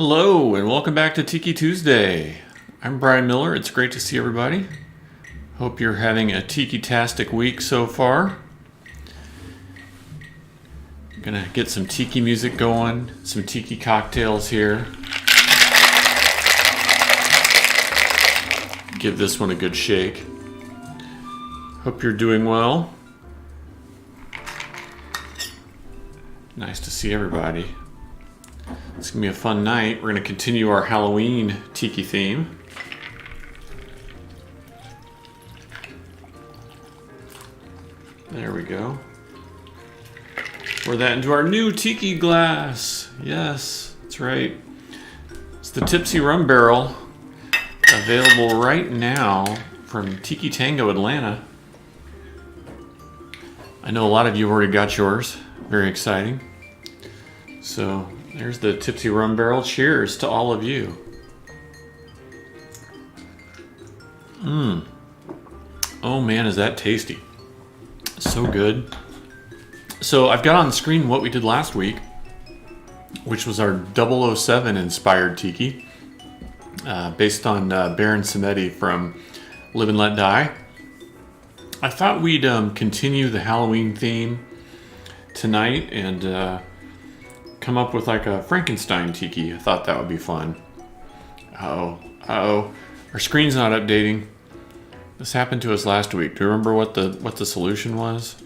Hello and welcome back to Tiki Tuesday. I'm Brian Miller. It's great to see everybody. Hope you're having a tiki-tastic week so far. I'm gonna get some tiki music going, some tiki cocktails here. Give this one a good shake. Hope you're doing well. Nice to see everybody. It's going to be a fun night. We're going to continue our Halloween tiki theme. There we go. Pour that into our new tiki glass. Yes, that's right. It's the Tipsy Rum Barrel. Available right now from Tiki Tango Atlanta. I know a lot of you already got yours. Very exciting. So there's the Tipsy Rum Barrel. Cheers to all of you. Oh man, is that tasty. So good. So I've got on the screen what we did last week, which was our 007 inspired tiki, based on Baron Samedi from Live and Let Die. I thought we'd continue the Halloween theme tonight and come up with like a Frankenstein Tiki. I thought that would be fun. Uh-oh. Our screen's not updating. This happened to us last week. Do you remember what the solution was?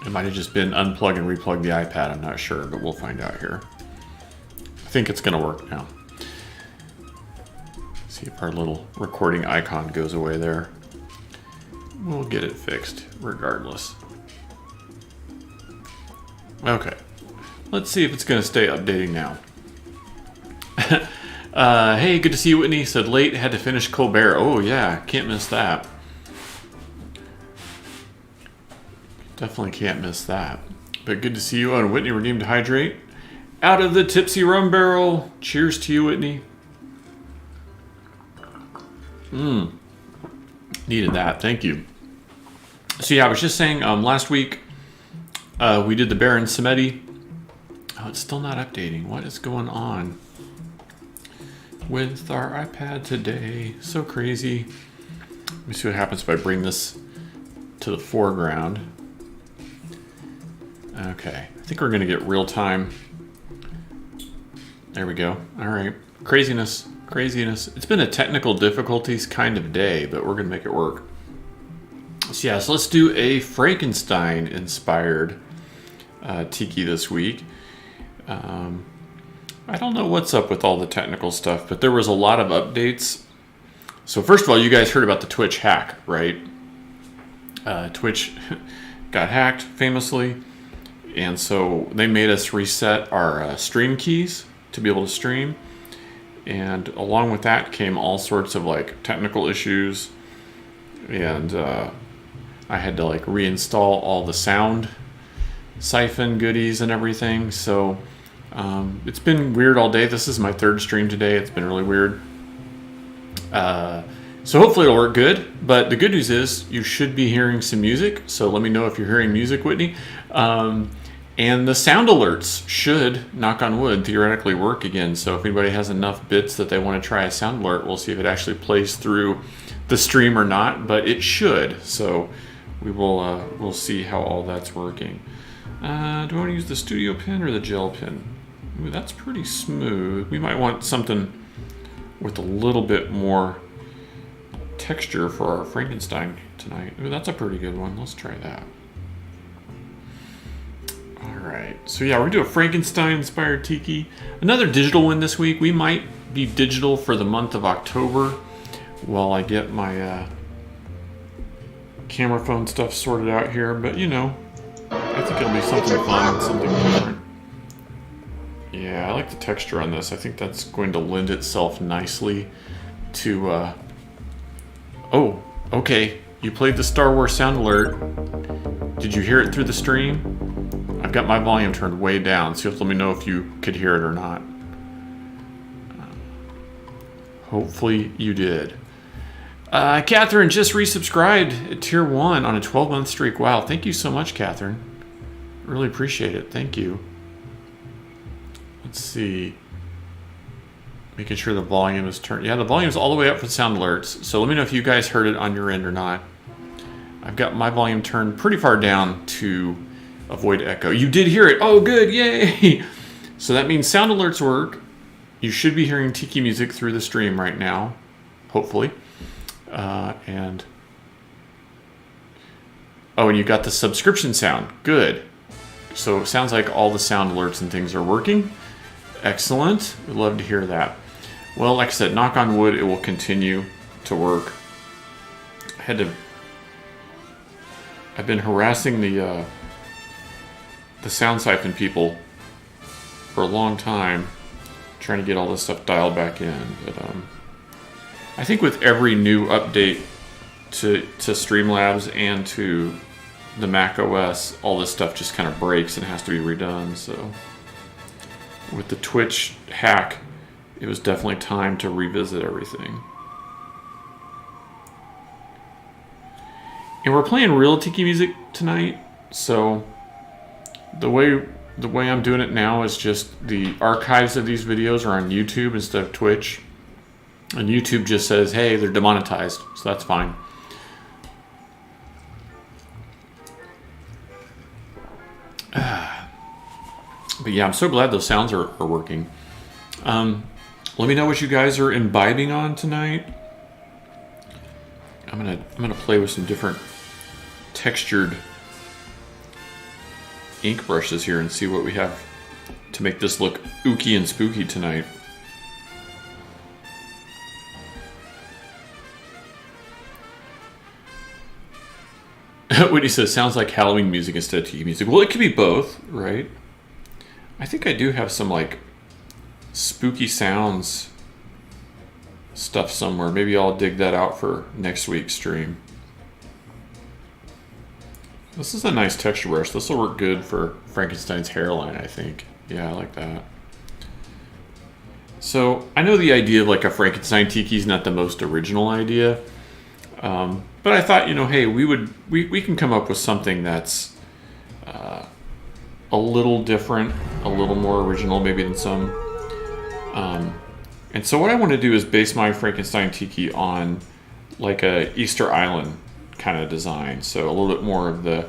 It might have just been unplug and replug the iPad. I'm not sure, but we'll find out here. I think it's going to work now. See if our little recording icon goes away there. We'll get it fixed regardless. Okay. Let's see if it's going to stay updating now. Hey, good to see you, Whitney. Said late, had to finish Colbert. Oh, yeah, can't miss that. Definitely can't miss that. But good to see you on Whitney Redeemed Hydrate. Out of the Tipsy Rum Barrel. Cheers to you, Whitney. Needed that. Thank you. So, yeah, I was just saying last week we did the Baron Samedi. Oh, it's still not updating. What is going on with our iPad today? So crazy. Let me see what happens if I bring this to the foreground. Okay. I think we're going to get real time. There we go. All right. Craziness. It's been a technical difficulties kind of day, but we're going to make it work. So, yeah, so let's do a Frankenstein inspired tiki this week. I don't know what's up with all the technical stuff, but there was a lot of updates. So first of all, you guys heard about the Twitch hack, right? Twitch got hacked famously, and so they made us reset our stream keys to be able to stream. And along with that came all sorts of like technical issues, and I had to like reinstall all the sound siphon goodies and everything. So it's been weird all day. This is my third stream today. It's been really weird. So hopefully it'll work good. But the good news is you should be hearing some music. So let me know if you're hearing music, Whitney. And the sound alerts should, knock on wood, theoretically work again. So if anybody has enough bits that they want to try a sound alert, we'll see if it actually plays through the stream or not. But it should. So we'll see how all that's working. Do I want to use the studio pen or the gel pen? Ooh, that's pretty smooth. We might want something with a little bit more texture for our Frankenstein tonight. Ooh, that's a pretty good one. Let's try that. All right. So yeah, we're going to do a Frankenstein-inspired tiki. Another digital one this week. We might be digital for the month of October while I get my camera phone stuff sorted out here. But, you know, I think it'll be something fun, something different. Yeah, I like the texture on this. I think that's going to lend itself nicely to... Oh, okay. You played the Star Wars sound alert. Did you hear it through the stream? I've got my volume turned way down, so you have to let me know if you could hear it or not. Hopefully you did. Catherine just resubscribed at Tier 1 on a 12-month streak. Wow, thank you so much, Catherine. Really appreciate it. Thank you. Let's see. Making sure the volume is turned. Yeah, the volume's all the way up for the sound alerts. So let me know if you guys heard it on your end or not. I've got my volume turned pretty far down to avoid echo. You did hear it. Oh, good. Yay. So that means sound alerts work. You should be hearing Tiki music through the stream right now, hopefully. And you got the subscription sound. Good. So it sounds like all the sound alerts and things are working. Excellent. We'd love to hear that. Well, like I said, knock on wood, it will continue to work. I've been harassing the sound siphon people for a long time, trying to get all this stuff dialed back in. But I think with every new update to Streamlabs and to the Mac OS, all this stuff just kind of breaks and has to be redone. So with the Twitch hack, it was definitely time to revisit everything. And we're playing real Tiki music tonight, so the way I'm doing it now is just the archives of these videos are on YouTube instead of Twitch. And YouTube just says, hey, they're demonetized, so that's fine. But yeah, I'm so glad those sounds are working. Let me know what you guys are imbibing on tonight. I'm gonna play with some different textured ink brushes here and see what we have to make this look ooky and spooky tonight. Whitney says, sounds like Halloween music instead of Tiki music. Well, it could be both, right? I think I do have some like spooky sounds stuff somewhere. Maybe I'll dig that out for next week's stream. This is a nice texture brush. This will work good for Frankenstein's hairline, I think. Yeah, I like that. So I know the idea of like a Frankenstein Tiki is not the most original idea, but I thought, hey, we can come up with something that's a little different, a little more original maybe than some. And so what I want to do is base my Frankenstein Tiki on like a Easter Island kind of design. So a little bit more of the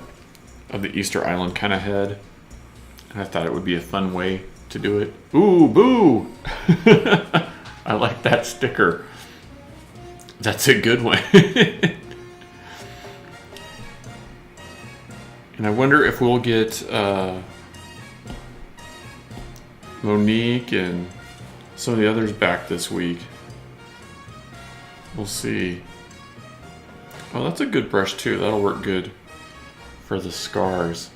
Easter Island kind of head. And I thought it would be a fun way to do it. Ooh, boo! I like that sticker. That's a good one. And I wonder if we'll get Monique and some of the others back this week. We'll see. Oh, that's a good brush too. That'll work good for the scars.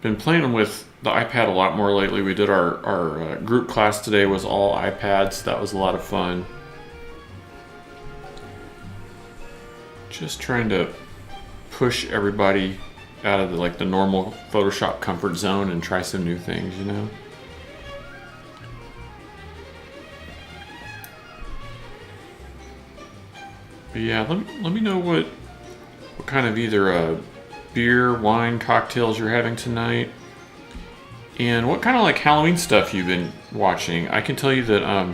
Been playing with the iPad a lot more lately. We did our group class today was all iPads. That was a lot of fun. Just trying to push everybody out of the normal Photoshop comfort zone and try some new things, But yeah, let me know what kind of either beer, wine, cocktails you're having tonight, and what kind of Halloween stuff you've been watching. I can tell you that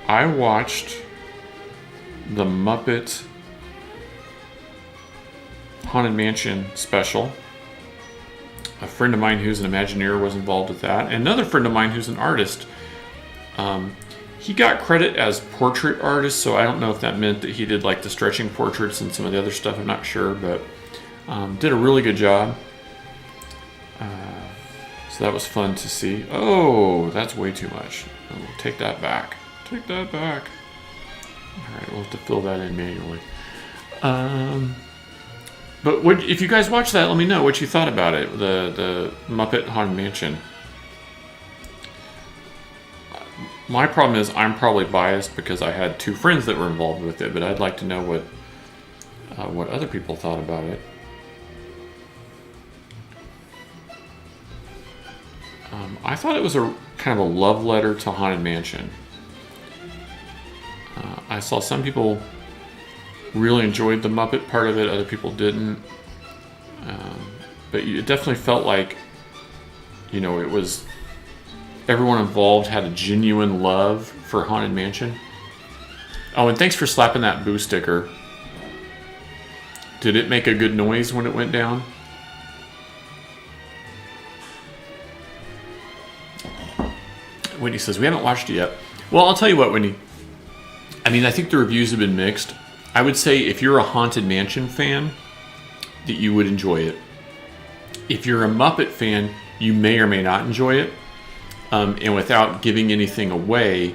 I watched the Muppet Haunted Mansion special. A friend of mine who's an Imagineer was involved with that, and another friend of mine who's an artist. He got credit as portrait artist, so I don't know if that meant that he did the stretching portraits and some of the other stuff. I'm not sure, but did a really good job. So that was fun to see. Oh, that's way too much. Oh, take that back. Take that back. All right, we'll have to fill that in manually. But if you guys watch that, let me know what you thought about it. The Muppet Haunted Mansion. My problem is I'm probably biased because I had two friends that were involved with it, but I'd like to know what other people thought about it. I thought it was a kind of a love letter to Haunted Mansion. I saw some people really enjoyed the Muppet part of it, other people didn't. But it definitely felt like, it was everyone involved had a genuine love for Haunted Mansion. Oh, and thanks for slapping that boo sticker. Did it make a good noise when it went down? Whitney says, we haven't watched it yet. Well, I'll tell you what, Whitney. I mean, I think the reviews have been mixed. I would say if you're a Haunted Mansion fan, that you would enjoy it. If you're a Muppet fan, you may or may not enjoy it. And without giving anything away,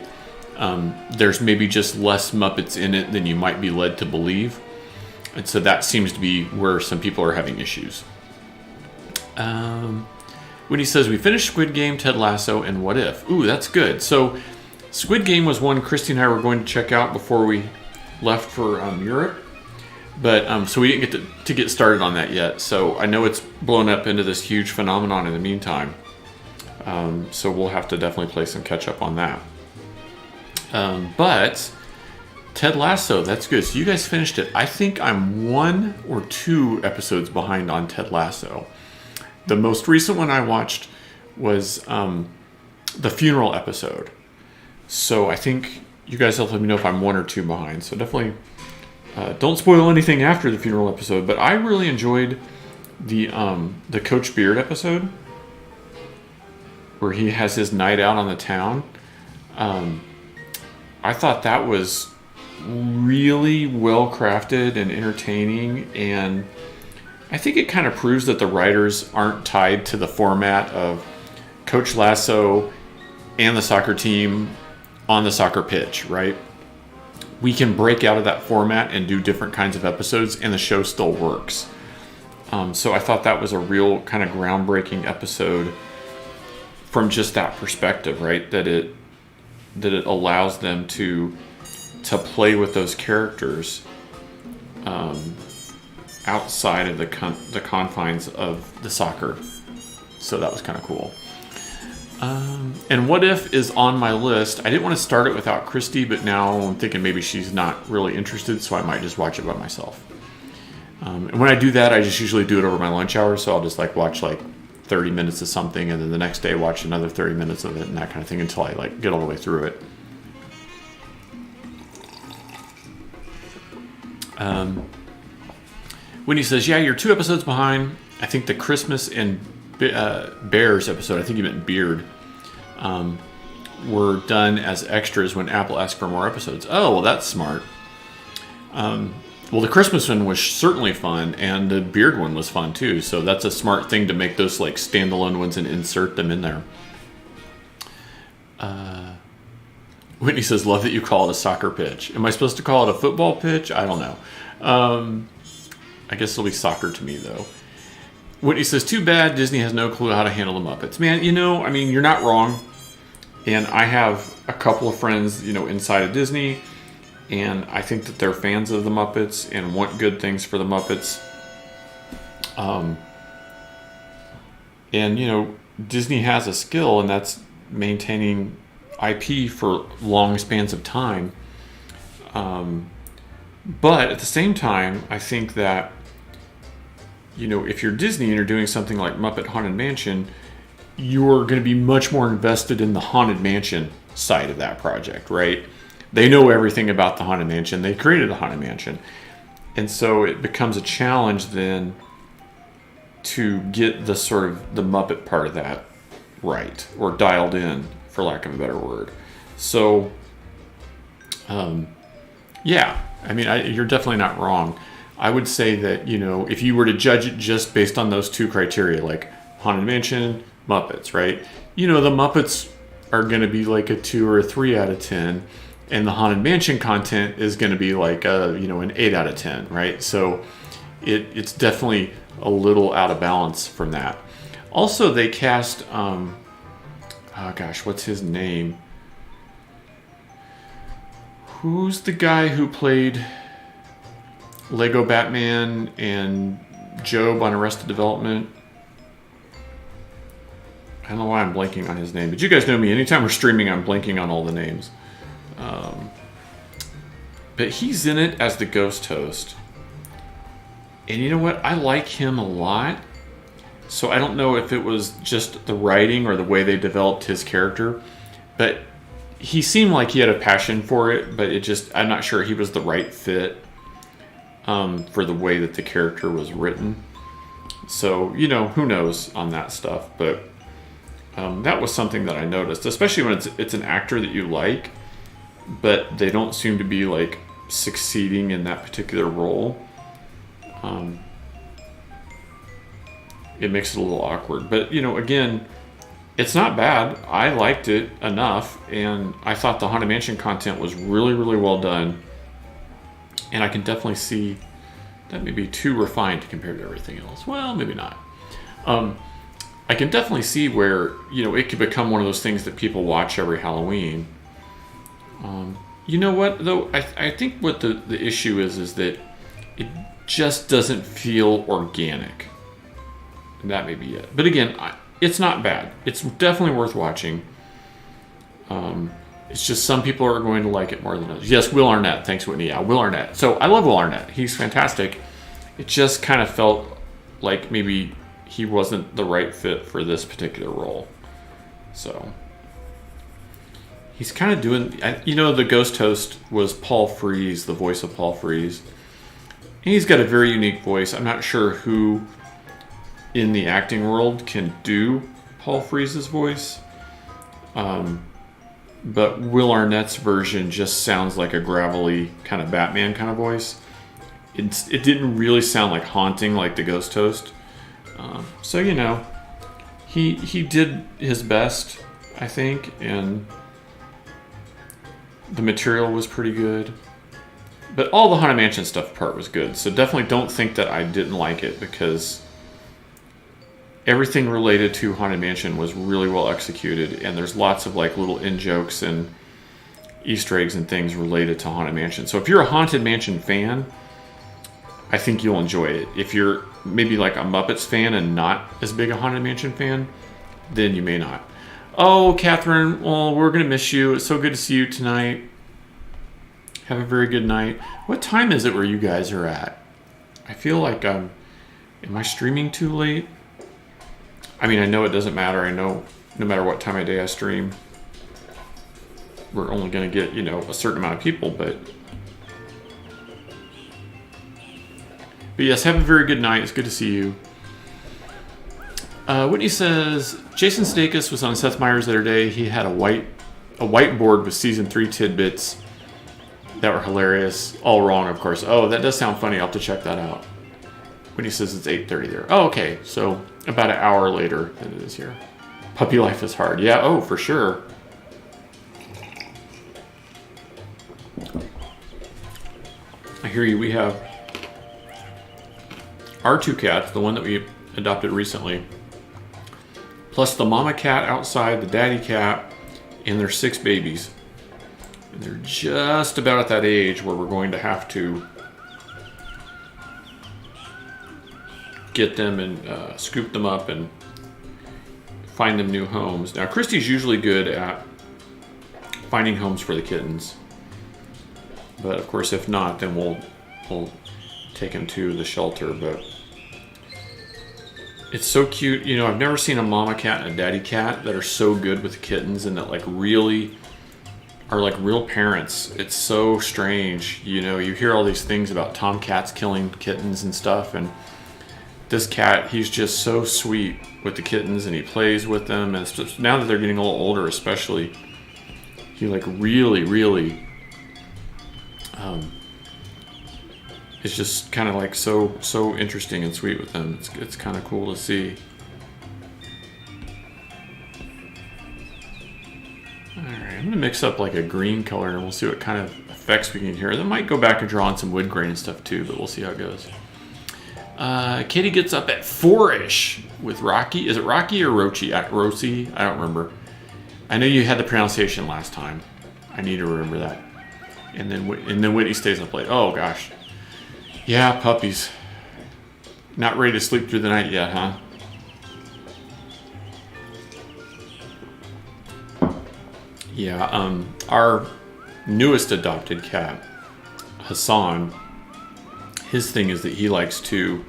there's maybe just less Muppets in it than you might be led to believe. And so that seems to be where some people are having issues. When he says, we finished Squid Game, Ted Lasso, and What If? Ooh, that's good. So Squid Game was one Christy and I were going to check out before we left for Europe. But so we didn't get to get started on that yet. So I know it's blown up into this huge phenomenon in the meantime. So we'll have to definitely play some catch up on that. But Ted Lasso, that's good. So you guys finished it. I think I'm 1 or 2 episodes behind on Ted Lasso. The most recent one I watched was the funeral episode. So I think you guys will let me know if I'm 1 or 2 behind. So definitely don't spoil anything after the funeral episode. But I really enjoyed the Coach Beard episode where he has his night out on the town. I thought that was really well crafted and entertaining, and I think it kind of proves that the writers aren't tied to the format of Coach Lasso and the soccer team on the soccer pitch, right? We can break out of that format and do different kinds of episodes, and the show still works. So I thought that was a real kind of groundbreaking episode from just that perspective, right? That it allows them to play with those characters outside of the confines of the soccer. So that was kind of cool. And What If is on my list. I didn't want to start it without Christy, but now I'm thinking maybe she's not really interested, so I might just watch it by myself. And when I do that, I just usually do it over my lunch hour, so I'll just watch 30 minutes of something, and then the next day watch another 30 minutes of it and that kind of thing until I get all the way through it. When he says, yeah, you're 2 episodes behind. I think the Christmas and Bears episode, I think he meant Beard, were done as extras when Apple asked for more episodes. Oh, well, that's smart. Well, the Christmas one was certainly fun, and the Beard one was fun too. So that's a smart thing to make those standalone ones and insert them in there. Whitney says, love that you call it a soccer pitch. Am I supposed to call it a football pitch? I don't know. I guess it'll be soccer to me, though. Whitney says, too bad Disney has no clue how to handle the Muppets. Man, you're not wrong. And I have a couple of friends, inside of Disney, and I think that they're fans of the Muppets and want good things for the Muppets. And, Disney has a skill, and that's maintaining IP for long spans of time. But at the same time, I think that, if you're Disney and you're doing something like Muppet Haunted Mansion, you're going to be much more invested in the Haunted Mansion side of that project, right? They know everything about the Haunted Mansion. They created the Haunted Mansion. And so it becomes a challenge then to get the Muppet part of that right, or dialed in, for lack of a better word. So, yeah, you're definitely not wrong. I would say that, if you were to judge it just based on those 2 criteria, like Haunted Mansion, Muppets, right? The Muppets are going to be a 2 or a 3 out of 10, and the Haunted Mansion content is going to be an 8 out of 10, right? So it's definitely a little out of balance from that. Also, they cast, what's his name? Who's the guy who played Lego Batman and Job on Arrested Development? I don't know why I'm blanking on his name, but you guys know me. Anytime we're streaming, I'm blanking on all the names. But he's in it as the ghost host. And you know what? I like him a lot. So I don't know if it was just the writing or the way they developed his character, but he seemed like he had a passion for it, but I'm not sure he was the right fit for the way that the character was written. So, who knows on that stuff, but that was something that I noticed, especially when it's an actor that you like, but they don't seem to be like succeeding in that particular role. It makes it a little awkward, but again, it's not bad. I liked it enough, and I thought the Haunted Mansion content was really, really well done, and I can definitely see that may be too refined compared to everything else. Well, maybe not. I can definitely see where it could become one of those things that people watch every Halloween. You know what, though? I think what the issue is that it just doesn't feel organic. And that may be it. But again, it's not bad. It's definitely worth watching. It's just some people are going to like it more than others. Yes, Will Arnett. Thanks, Whitney. Yeah, Will Arnett. So I love Will Arnett. He's fantastic. It just kind of felt like maybe he wasn't the right fit for this particular role. So he's kind of doing... the ghost host was Paul Frees, the voice of Paul Frees. And he's got a very unique voice. I'm not sure who in the acting world can do Paul Frees' voice. But Will Arnett's version just sounds like a gravelly kind of Batman kind of voice. It didn't really sound like haunting like the ghost host. So he did his best, I think, and the material was pretty good. But all the Haunted Mansion stuff part was good. So definitely don't think that I didn't like it, because everything related to Haunted Mansion was really well executed, and there's lots of like little in-jokes and Easter eggs and things related to Haunted Mansion. So if you're a Haunted Mansion fan, I think you'll enjoy it. If you're maybe like a Muppets fan and not as big a Haunted Mansion fan, then you may not. Oh, Catherine, well, we're going to miss you. It's so good to see you tonight. Have a very good night. What time is it where you guys are at? I feel like am I streaming too late? I mean, I know it doesn't matter. I know no matter what time of day I stream, we're only going to get, a certain amount of people, but yes, have a very good night. It's good to see you. Whitney says, Jason Sudeikis was on Seth Meyers the other day. He had a whiteboard with season 3 tidbits that were hilarious. All wrong, of course. Oh, that does sound funny. I'll have to check that out. Whitney says it's 8:30 there. Oh, okay. So about an hour later than it is here. Puppy life is hard. Yeah, oh, for sure. I hear you. We have our 2 cats, the one that we adopted recently, plus the mama cat outside, the daddy cat, and their 6 babies. And they're just about at that age where we're going to have to get them and scoop them up and find them new homes. Now, Christy's usually good at finding homes for the kittens, but of course, if not, then we'll take them to the shelter. But it's so cute. I've never seen a mama cat and a daddy cat that are so good with the kittens and that really are like real parents. It's so strange. You hear all these things about tomcats killing kittens and stuff, and this cat, he's just so sweet with the kittens, and he plays with them. And now that they're getting a little older, especially, he really is just kind of like so interesting and sweet with them. It's kind of cool to see. All right, I'm gonna mix up like a green color, and we'll see what kind of effects we can hear. That might go back and draw on some wood grain and stuff too, but we'll see how it goes. Katie gets up at 4-ish with Rocky. Is it Rocky or Rochi? Rosie? I don't remember. I know you had the pronunciation last time. I need to remember that. And then Whitney stays up late. Oh gosh. Yeah, puppies. Not ready to sleep through the night yet, huh? Yeah. Our newest adopted cat, Hassan, his thing is that he likes to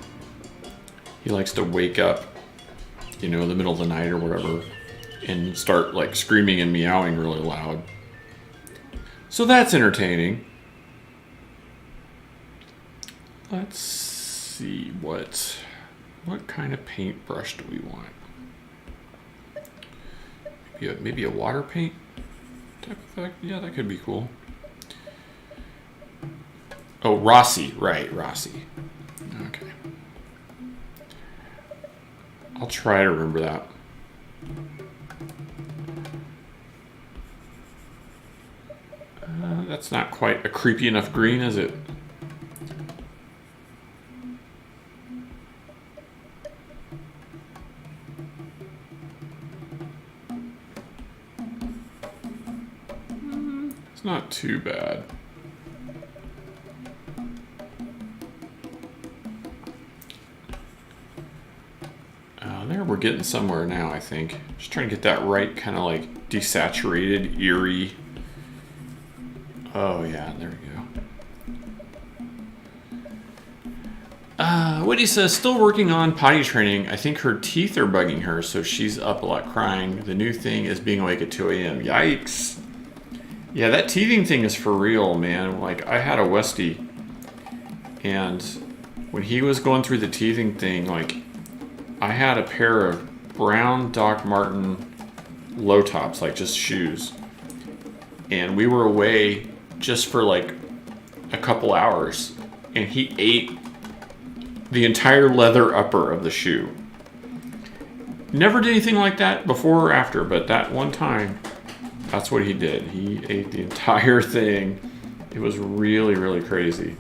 wake up you know, in the middle of the night or whatever, and start like screaming and meowing really loud. So that's entertaining. Let's see, what kind of paintbrush do we want? Maybe a water paint type effect? Yeah, that could be cool. Oh, Rossi, right, Rossi. Okay. I'll try to remember that. That's not quite a creepy enough green, is it? It's not too bad. There, we're getting somewhere now, I think. Just trying to get that right kind of like desaturated, eerie. Oh yeah, there we go. Whitney says, still working on potty training. I think her teeth are bugging her, so she's up a lot crying. The new thing is being awake at 2 a.m. Yikes. Yeah, that teething thing is for real, man. Like, I had a Westie, and when he was going through the teething thing, like, I had a pair of brown Doc Marten low tops, like just shoes. And we were away just for like a couple hours, and he ate the entire leather upper of the shoe. Never did anything like that before or after, but that one time, that's what he did. He ate the entire thing. It was really, really crazy.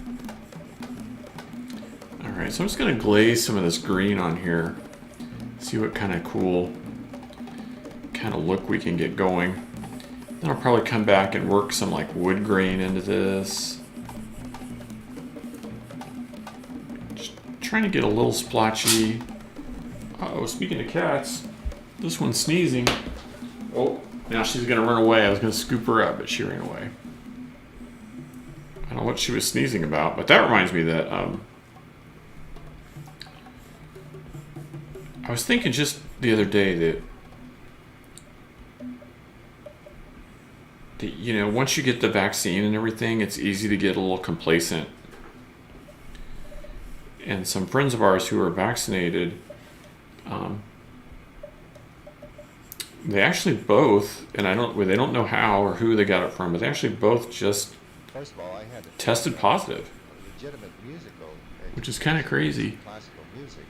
All right, so I'm just gonna glaze some of this green on here. See what kind of cool kind of look we can get going. Then I'll probably come back and work some like wood grain into this. Just trying to get a little splotchy. Uh-oh, speaking of cats, this one's sneezing. Oh, now she's gonna run away. I was gonna scoop her up, but she ran away. I don't know what she was sneezing about, but that reminds me that I was thinking just the other day that, you know, once you get the vaccine and everything, it's easy to get a little complacent. And some friends of ours who are vaccinated, they actually both, and they don't know how or who they got it from, but they actually both just First of all, I had tested positive, legitimate musical, which is kind of crazy. classical music.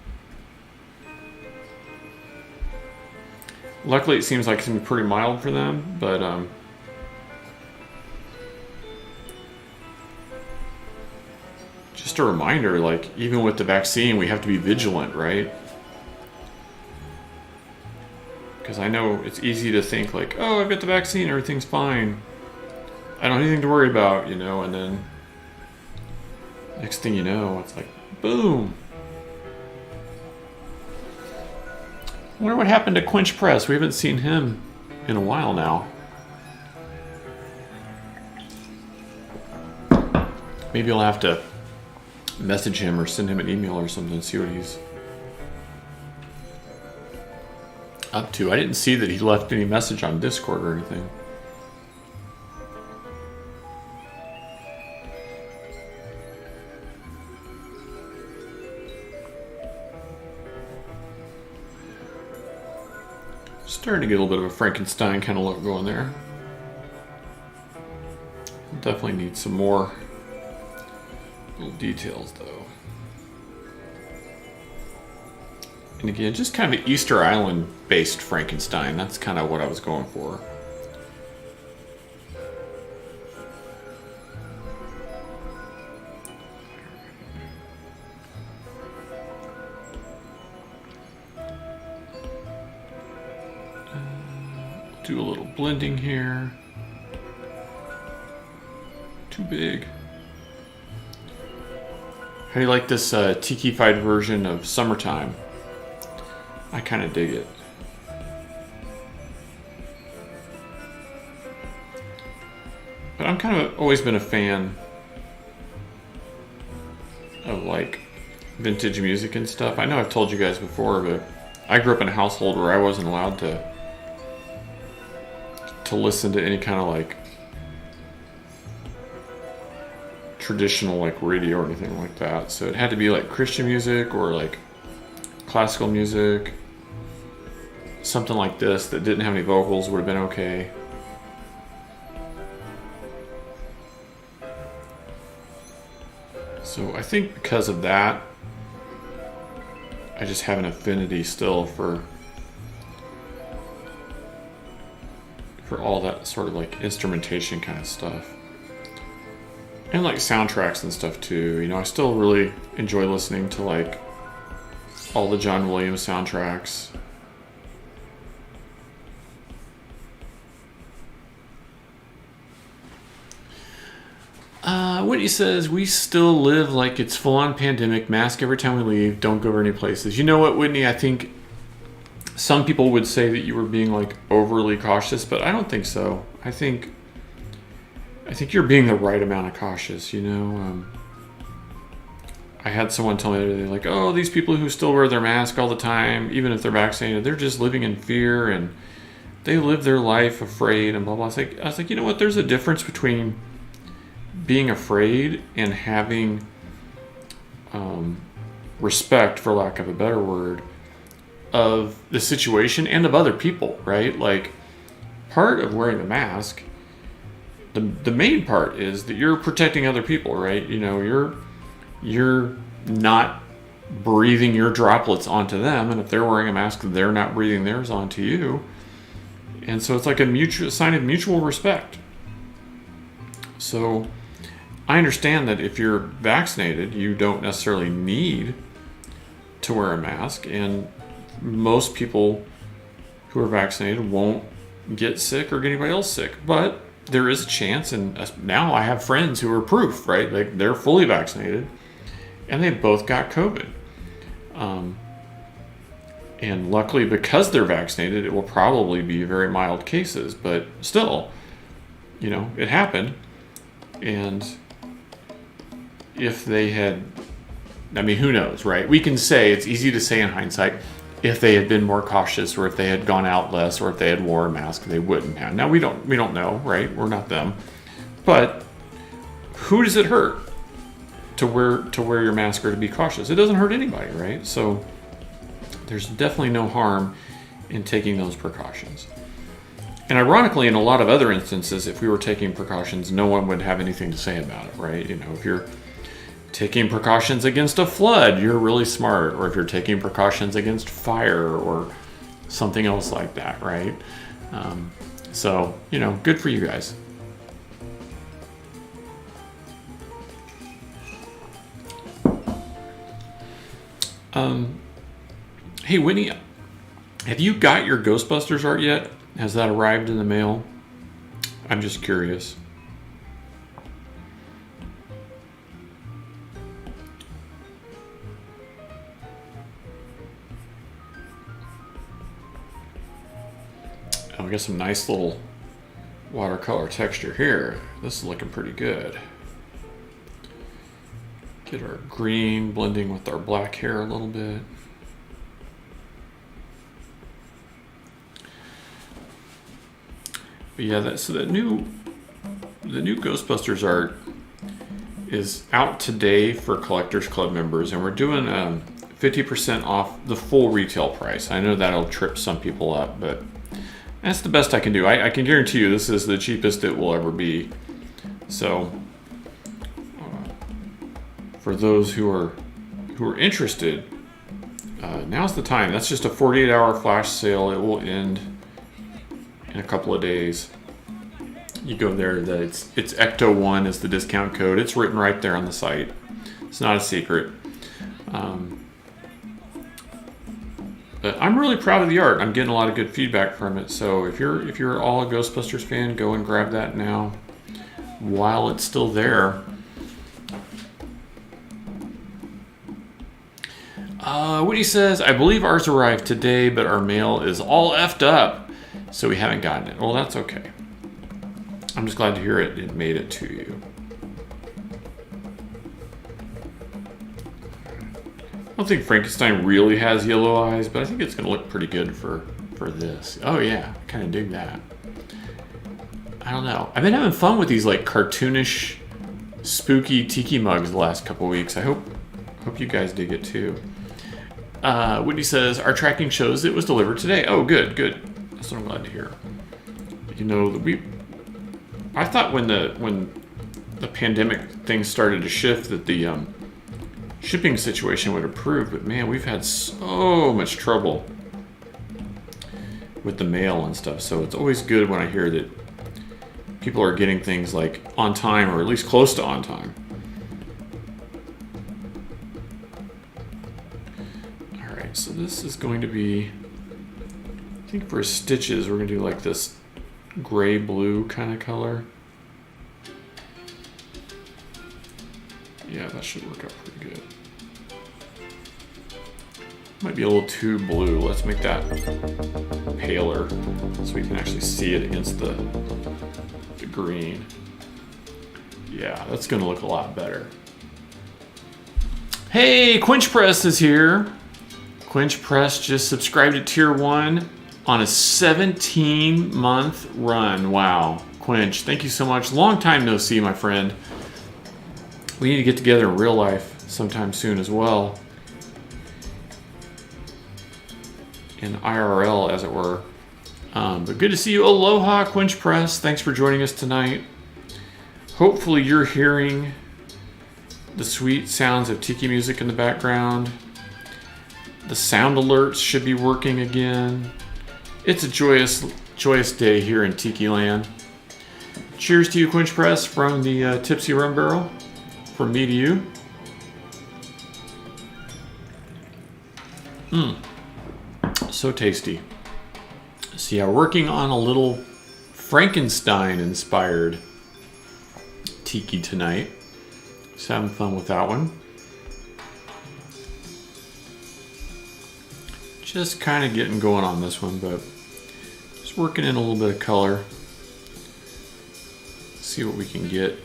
Luckily, it seems like it's gonna be pretty mild for them, but just a reminder, like, even with the vaccine, we have to be vigilant, right? Because I know it's easy to think like, oh, I've got the vaccine, everything's fine. I don't have anything to worry about, you know, and then next thing you know, it's like, boom. I wonder what happened to Quench Press. We haven't seen him in a while now. Maybe I'll have to message him or send him an email or something and see what he's up to. I didn't see that he left any message on Discord or anything. Starting to get a little bit of a Frankenstein kind of look going there. Definitely need some more little details though. And again, just kind of an Easter Island based Frankenstein. That's kind of what I was going for. Do a little blending here. Too big. How do you like this tiki-fied version of Summertime? I kind of dig it. But I'm kind of always been a fan of like vintage music and stuff. I know I've told you guys before, but I grew up in a household where I wasn't allowed to listen to any kind of like traditional like radio or anything like that. So it had to be like Christian music or like classical music. Something like this that didn't have any vocals would have been okay. So I think because of that, I just have an affinity still for all that sort of like instrumentation kind of stuff. And like soundtracks and stuff too. You know, I still really enjoy listening to like all the John Williams soundtracks. Whitney says, we still live like it's full-on pandemic, mask every time we leave, don't go to any places. You know what, Whitney, I think some people would say that you were being like overly cautious, but I don't think so. I think you're being the right amount of cautious, you know. I had someone tell me the other day, like, oh, these people who still wear their mask all the time, even if they're vaccinated, they're just living in fear and they live their life afraid and blah, blah. I was like, you know what, there's a difference between being afraid and having respect, for lack of a better word, of the situation and of other people, right? Like, part of wearing a mask, the main part is that you're protecting other people, right? You know, you're not breathing your droplets onto them, and if they're wearing a mask, they're not breathing theirs onto you. And so it's like a sign of mutual respect. So I understand that if you're vaccinated, you don't necessarily need to wear a mask, and most people who are vaccinated won't get sick or get anybody else sick. But there is a chance, and now I have friends who are proof, right? Like, they're fully vaccinated, and they both got COVID. And luckily, because they're vaccinated, it will probably be very mild cases, but still, you know, it happened. And if they had, I mean, who knows, right? We can say, it's easy to say in hindsight, if they had been more cautious, or if they had gone out less, or if they had wore a mask, they wouldn't have. Now we don't know, right? We're not them. But who does it hurt to wear your mask or to be cautious? It doesn't hurt anybody, right? So there's definitely no harm in taking those precautions. And ironically, in a lot of other instances, if we were taking precautions, no one would have anything to say about it, right? You know, if you're taking precautions against a flood, you're really smart. Or if you're taking precautions against fire or something else like that, right? So, you know, good for you guys. Hey, Whitney, have you got your Ghostbusters art yet? Has that arrived in the mail? I'm just curious. Oh, we got some nice little watercolor texture here. This is looking pretty good. Get our green blending with our black hair a little bit. But yeah, the new Ghostbusters art is out today for Collectors Club members, and we're doing 50% off the full retail price. I know that'll trip some people up, but that's the best I can do. I can guarantee you this is the cheapest it will ever be. So for those who are interested, now's the time. That's just a 48-hour flash sale. It will end in a couple of days. You go there, it's Ecto1 is the discount code. It's written right there on the site. It's not a secret. But I'm really proud of the art. I'm getting a lot of good feedback from it. So if you're all a Ghostbusters fan, go and grab that now while it's still there. Woody says, I believe ours arrived today, but our mail is all effed up, so we haven't gotten it. Well, that's okay. I'm just glad to hear it made it to you. don't think Frankenstein really has yellow eyes, but I think it's going to look pretty good for this. Oh yeah, I kind of dig that. I don't know. I've been having fun with these like cartoonish, spooky tiki mugs the last couple weeks. I hope you guys dig it too. Whitney says our tracking shows it was delivered today. Oh, good. That's what I'm glad to hear. You know, I thought when the pandemic things started to shift that the shipping situation would improve, but man, we've had so much trouble with the mail and stuff. So it's always good when I hear that people are getting things like on time or at least close to on time. All right, so this is going to be, I think for stitches, we're going to do like this gray blue kind of color. Yeah, that should work out pretty good. Might be a little too blue. Let's make that paler so we can actually see it against the green. Yeah, that's going to look a lot better. Hey, Quench Press is here. Quench Press just subscribed to Tier 1 on a 17-month run. Wow. Quench, thank you so much. Long time no see, my friend. We need to get together in real life sometime soon as well. In IRL, as it were. But good to see you. Aloha, Quench Press. Thanks for joining us tonight. Hopefully you're hearing the sweet sounds of tiki music in the background. The sound alerts should be working again. It's a joyous day here in Tiki Land. Cheers to you, Quench Press, from the Tipsy Rum Barrel. From me to you. So tasty. See, I'm working on a little Frankenstein-inspired tiki tonight. Just having fun with that one. Just kind of getting going on this one, but just working in a little bit of color. See what we can get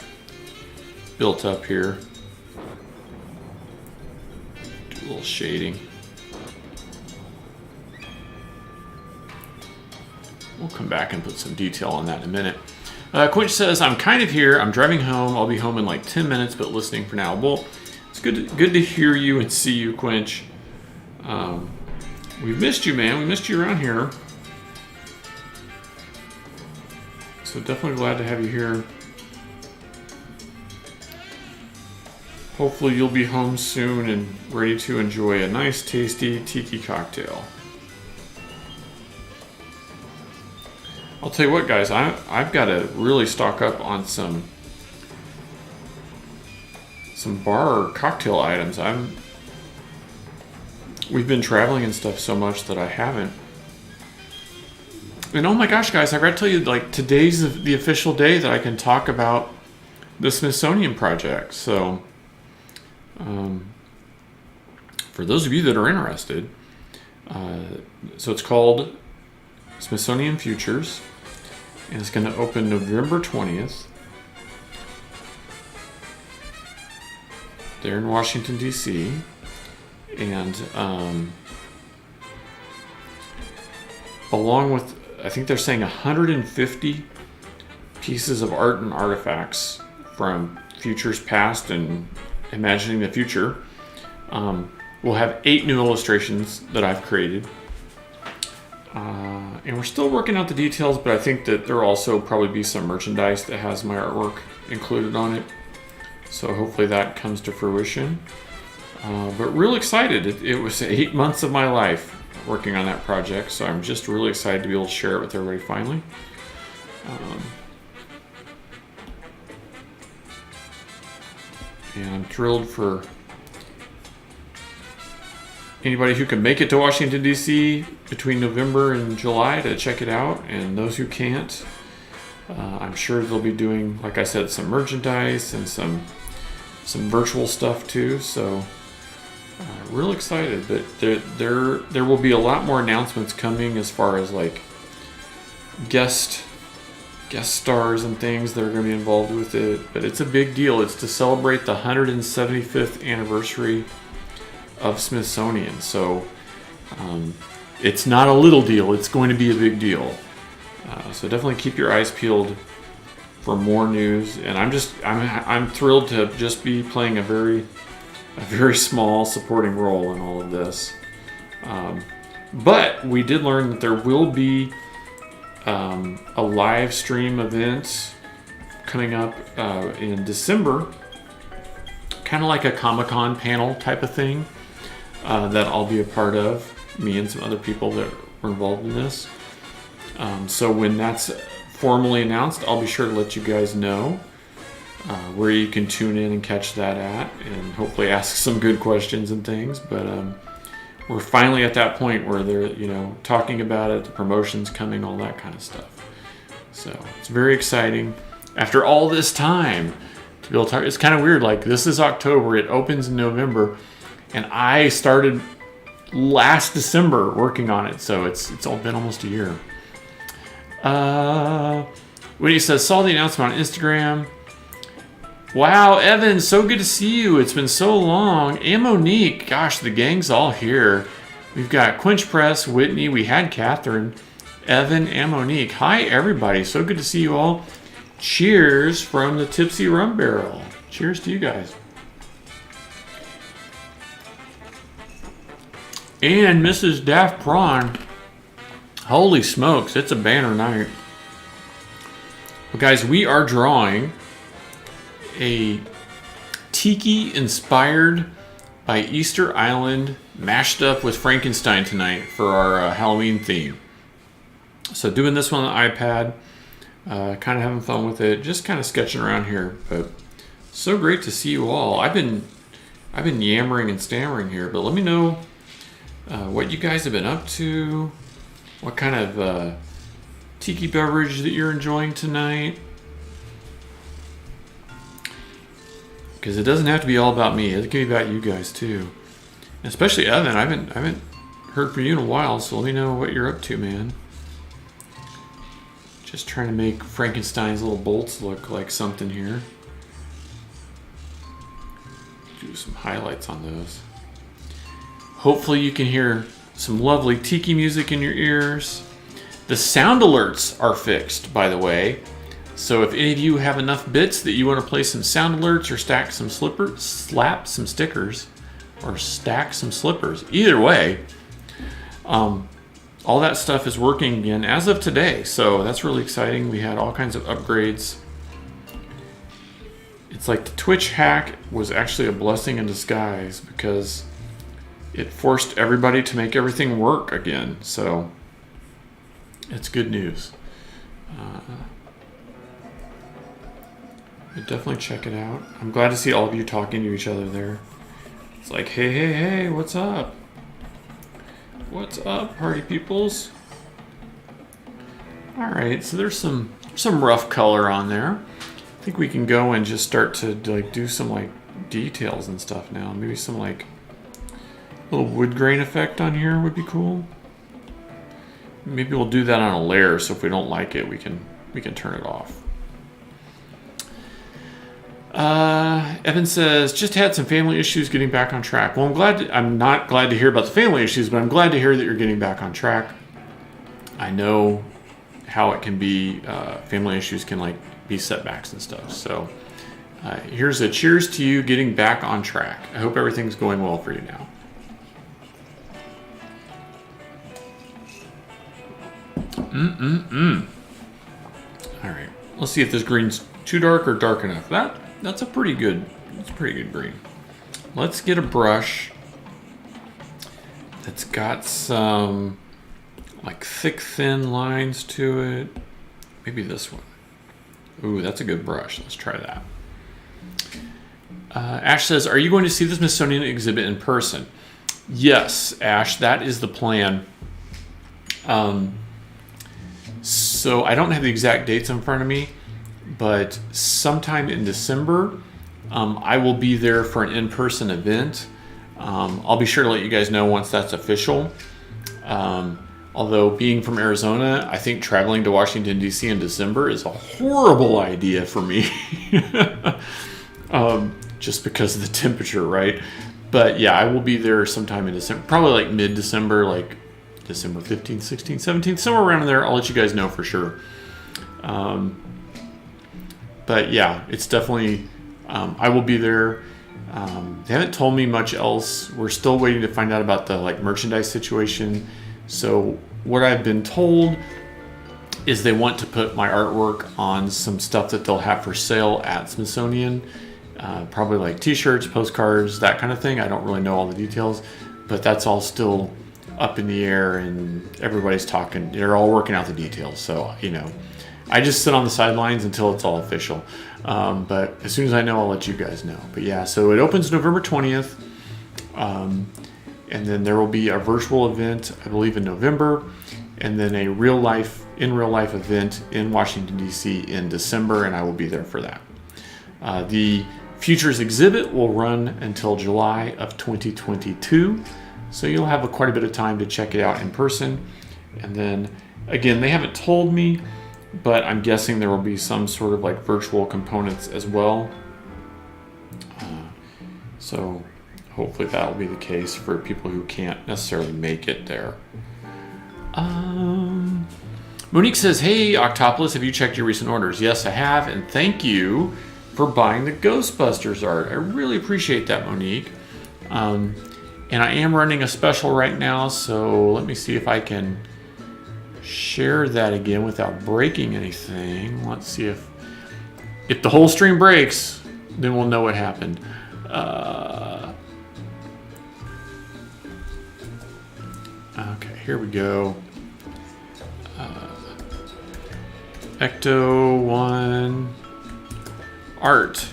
built up here. Do a little shading. We'll come back and put some detail on that in a minute. Quench says, I'm kind of here. I'm driving home. I'll be home in like 10 minutes, but listening for now. Well, it's good to hear you and see you, Quench. We've missed you, man. We missed you around here. So definitely glad to have you here. Hopefully you'll be home soon and ready to enjoy a nice, tasty tiki cocktail. I'll tell you what, guys, I've got to really stock up on some bar cocktail items. We've been traveling and stuff so much that I haven't. And oh my gosh, guys, I got to tell you, like, today's the official day that I can talk about the Smithsonian Project. So, for those of you that are interested, so it's called Smithsonian Futures, and it's going to open November 20th there in Washington, D.C. And along with, I think they're saying 150 pieces of art and artifacts from futures past and imagining the future. We'll have 8 new illustrations that I've created. And we're still working out the details, but I think that there'll also probably be some merchandise that has my artwork included on it. So hopefully that comes to fruition. But real excited. It was 8 months of my life working on that project, so I'm just really excited to be able to share it with everybody finally. And I'm thrilled for anybody who can make it to Washington, D.C. between November and July to check it out, and those who can't, I'm sure they'll be doing, like I said, some merchandise and some virtual stuff too. So real excited. But there will be a lot more announcements coming as far as like guest stars and things that are going to be involved with it. But it's a big deal. It's to celebrate the 175th anniversary of Smithsonian. So it's not a little deal. It's going to be a big deal. So definitely keep your eyes peeled for more news. And I'm thrilled to just be playing a very small supporting role in all of this. But we did learn that there will be a live stream event coming up in December, kind of like a Comic-Con panel type of thing that I'll be a part of, me and some other people that were involved in this. So when that's formally announced, I'll be sure to let you guys know where you can tune in and catch that at, and hopefully ask some good questions and things. But we're finally at that point where they're, talking about it, the promotion's coming, all that kind of stuff. So it's very exciting. After all this time to be able to talk, it's kind of weird. Like, this is October, it opens in November, and I started last December working on it, so it's all been almost a year. Whitney says, saw the announcement on Instagram. Wow, Evan, so good to see you. It's been so long. And Monique, gosh, the gang's all here. We've got Quench Press, Whitney, we had Catherine, Evan, and Monique. Hi, everybody. So good to see you all. Cheers from the Tipsy Rum Barrel. Cheers to you guys. And Mrs. Daft Prawn. Holy smokes, it's a banner night. Well, guys, we are drawing a tiki inspired by Easter Island mashed up with Frankenstein tonight for our Halloween theme. So doing this one on the iPad, kind of having fun with it, just kind of sketching around here. But so great to see you all. I've been yammering and stammering here, but let me know what you guys have been up to, what kind of tiki beverage that you're enjoying tonight. Because it doesn't have to be all about me. It can be about you guys too. And especially Evan. I haven't heard from you in a while, so let me know what you're up to, man. Just trying to make Frankenstein's little bolts look like something here. Do some highlights on those. Hopefully you can hear some lovely tiki music in your ears. The sound alerts are fixed, by the way. So if any of you have enough bits that you want to play some sound alerts or stack some slap some stickers, or stack some slippers, either way, all that stuff is working again as of today. So that's really exciting. We had all kinds of upgrades. It's like the Twitch hack was actually a blessing in disguise because it forced everybody to make everything work again. So it's good news. Definitely check it out. I'm glad to see all of you talking to each other there. It's like, hey, what's up? What's up, party peoples? All right, so there's some rough color on there. I think we can go and just start to do some details and stuff now. Maybe some little wood grain effect on here would be cool. Maybe we'll do that on a layer, so if we don't like it, we can turn it off. Evan says, just had some family issues getting back on track. Well, I'm not glad to hear about the family issues, but I'm glad to hear that you're getting back on track. I know how it can be, family issues can be setbacks and stuff. So here's a cheers to you getting back on track. I hope everything's going well for you now. All right, let's see if this green's too dark or dark enough. That's a pretty good green. Let's get a brush that's got some thick, thin lines to it. Maybe this one. Ooh, that's a good brush. Let's try that. Ash says, are you going to see the Smithsonian exhibit in person? Yes, Ash, that is the plan. So I don't have the exact dates in front of me, but sometime in December, I will be there for an in-person event. I'll be sure to let you guys know once that's official. Although being from Arizona, I think traveling to Washington, D.C. in December is a horrible idea for me. Just because of the temperature, right? But yeah, I will be there sometime in December, probably like mid-December, like December 15th, 16th, 17th, somewhere around there. I'll let you guys know for sure. But yeah, it's definitely, I will be there. They haven't told me much else. We're still waiting to find out about the like merchandise situation. So what I've been told is they want to put my artwork on some stuff that they'll have for sale at Smithsonian. Probably like t-shirts, postcards, that kind of thing. I don't really know all the details, but that's all still up in the air and everybody's talking. They're all working out the details. So, I just sit on the sidelines until it's all official. But as soon as I know, I'll let you guys know. But yeah, so it opens November 20th. And then there will be a virtual event, I believe in November, and then a in real life event in Washington, D.C. in December, and I will be there for that. The Futures exhibit will run until July of 2022, so you'll have quite a bit of time to check it out in person. And then, again, they haven't told me, but I'm guessing there will be some sort of like virtual components as well. So hopefully that will be the case for people who can't necessarily make it there. Monique says, "Hey, Octopolis, have you checked your recent orders?" Yes, I have, and thank you for buying the Ghostbusters art. I really appreciate that, Monique. And I am running a special right now, so let me see if I can share that again without breaking anything. Let's see if the whole stream breaks, then we'll know what happened. Okay, here we go. Ecto 1 art.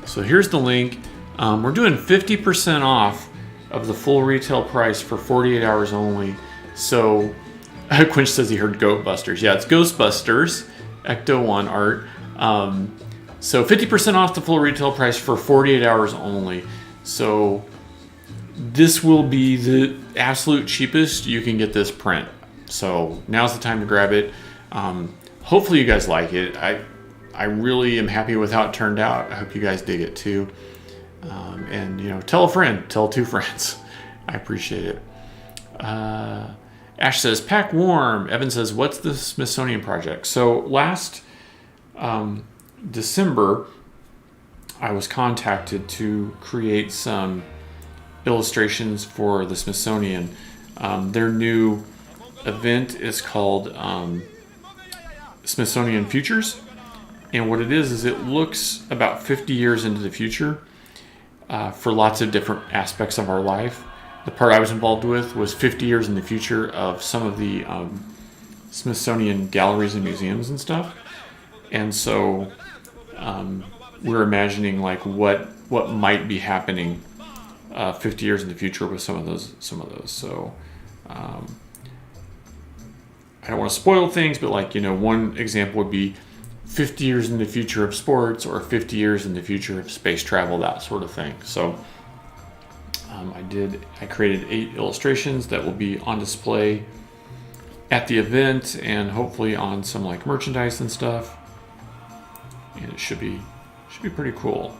So here's the link. We're doing 50% off of the full retail price for 48 hours only. So Quinch says he heard Ghostbusters. Yeah, it's Ghostbusters Ecto 1 art. So 50% off the full retail price for 48 hours only. So this will be the absolute cheapest you can get this print. So now's the time to grab it. Hopefully you guys like it. I really am happy with how it turned out. I hope you guys dig it too. And tell a friend, tell two friends. I appreciate it. Ash says, "Pack warm." Evan says, "What's the Smithsonian project?" So last December, I was contacted to create some illustrations for the Smithsonian. Their new event is called Smithsonian Futures. And what it is it looks about 50 years into the future for lots of different aspects of our life. The part I was involved with was 50 years in the future of some of the Smithsonian galleries and museums and stuff. And so we're imagining like what might be happening 50 years in the future with some of those. So I don't want to spoil things, but one example would be 50 years in the future of sports or 50 years in the future of space travel, that sort of thing. So I created 8 illustrations that will be on display at the event and hopefully on some like merchandise and stuff. And it should be pretty cool.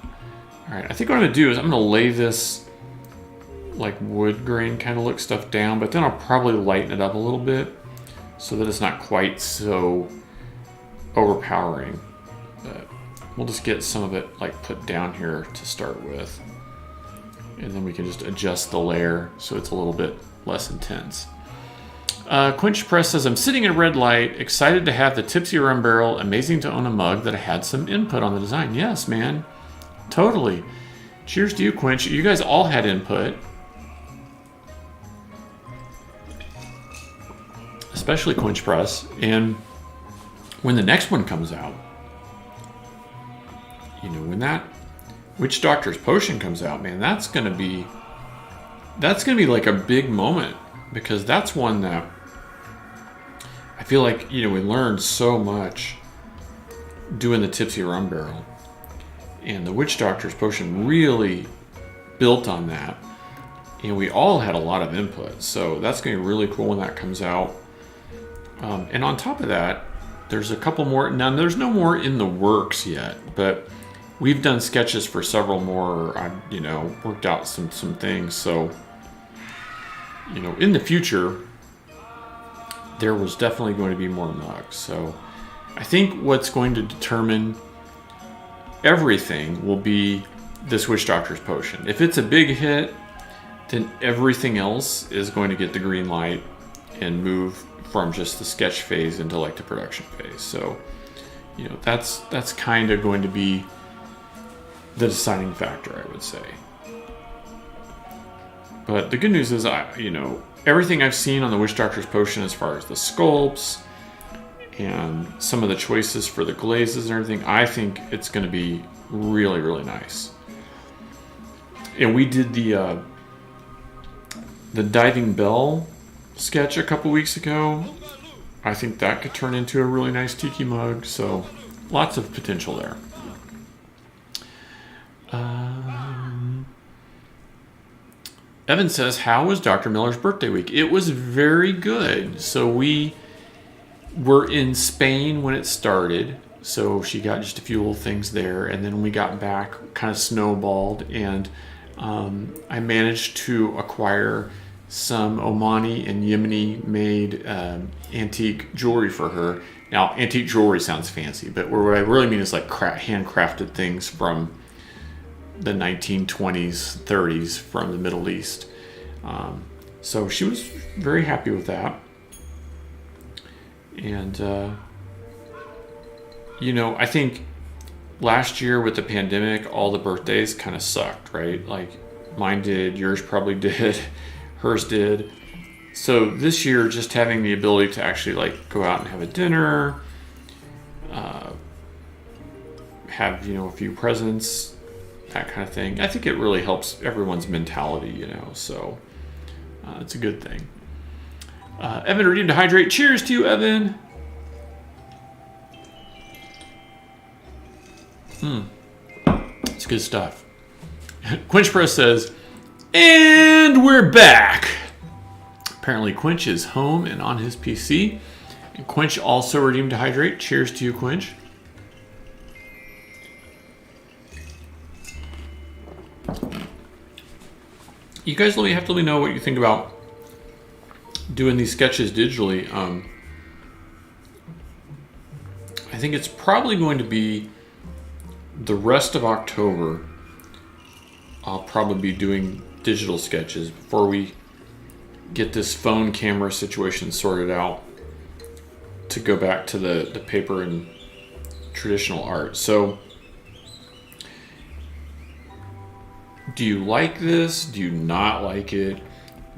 All right, I think what I'm gonna do is I'm gonna lay this like wood grain kind of look stuff down, but then I'll probably lighten it up a little bit so that it's not quite so overpowering. But we'll just get some of it like put down here to start with, and then we can just adjust the layer so it's a little bit less intense. Quinch Press says, "I'm sitting at a red light, excited to have the Tipsy Rum Barrel. Amazing to own a mug that had some input on the design." Yes, man, totally. Cheers to you, Quinch. You guys all had input, especially Quinch Press. And when the next one comes out, when that Witch Doctor's Potion comes out, man, that's gonna be like a big moment, because that's one that I feel like we learned so much doing the Tipsy Rum Barrel, and the Witch Doctor's Potion really built on that, and we all had a lot of input. So that's gonna be really cool when that comes out. And on top of that, there's a couple more. Now, there's no more in the works yet, but we've done sketches for several more. I, worked out some things. So, in the future, there was definitely going to be more mugs. So, I think what's going to determine everything will be this Witch Doctor's potion. If it's a big hit, then everything else is going to get the green light and move from just the sketch phase into like the production phase. So, that's kind of going to be the deciding factor, I would say. But the good news is, everything I've seen on the Witch Doctor's potion as far as the sculpts and some of the choices for the glazes and everything, I think it's going to be really, really nice. And we did the Diving Bell sketch a couple weeks ago. I think that could turn into a really nice tiki mug, so lots of potential there. Evan says, how was Dr. Miller's birthday week? It was very good. So we were in Spain when it started, so she got just a few little things there, and then we got back, kind of snowballed, and I managed to acquire some Omani and Yemeni made antique jewelry for her. Now, antique jewelry sounds fancy, but what I really mean is like handcrafted things from the 1920s, 30s from the Middle East. So she was very happy with that. And, I think last year with the pandemic, all the birthdays kind of sucked, right? Like mine did, yours probably did, hers did. So this year, just having the ability to actually like go out and have a dinner, have, a few presents, that kind of thing. I think it really helps everyone's mentality, so it's a good thing. Evan redeemed to hydrate. Cheers to you, Evan. It's good stuff. Quench Press says, and we're back. Apparently Quench is home and on his PC. And Quench also redeemed to hydrate. Cheers to you, Quench. You guys have to let me know what you think about doing these sketches digitally. I think it's probably going to be the rest of October. I'll probably be doing digital sketches before we get this phone camera situation sorted out to go back to the paper and traditional art. So, do you like this? Do you not like it?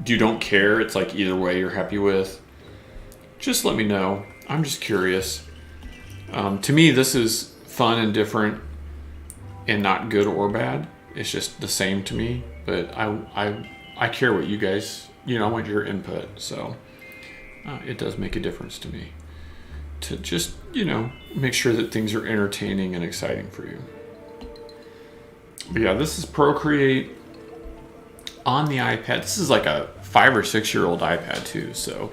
Do you don't care? It's like either way you're happy with. Just let me know. I'm just curious. To me, this is fun and different and not good or bad. It's just the same to me. But I care what you guys, I want your input. So it does make a difference to me to just, make sure that things are entertaining and exciting for you. But yeah, this is Procreate on the iPad. This is like a 5 or 6 year old iPad too. So,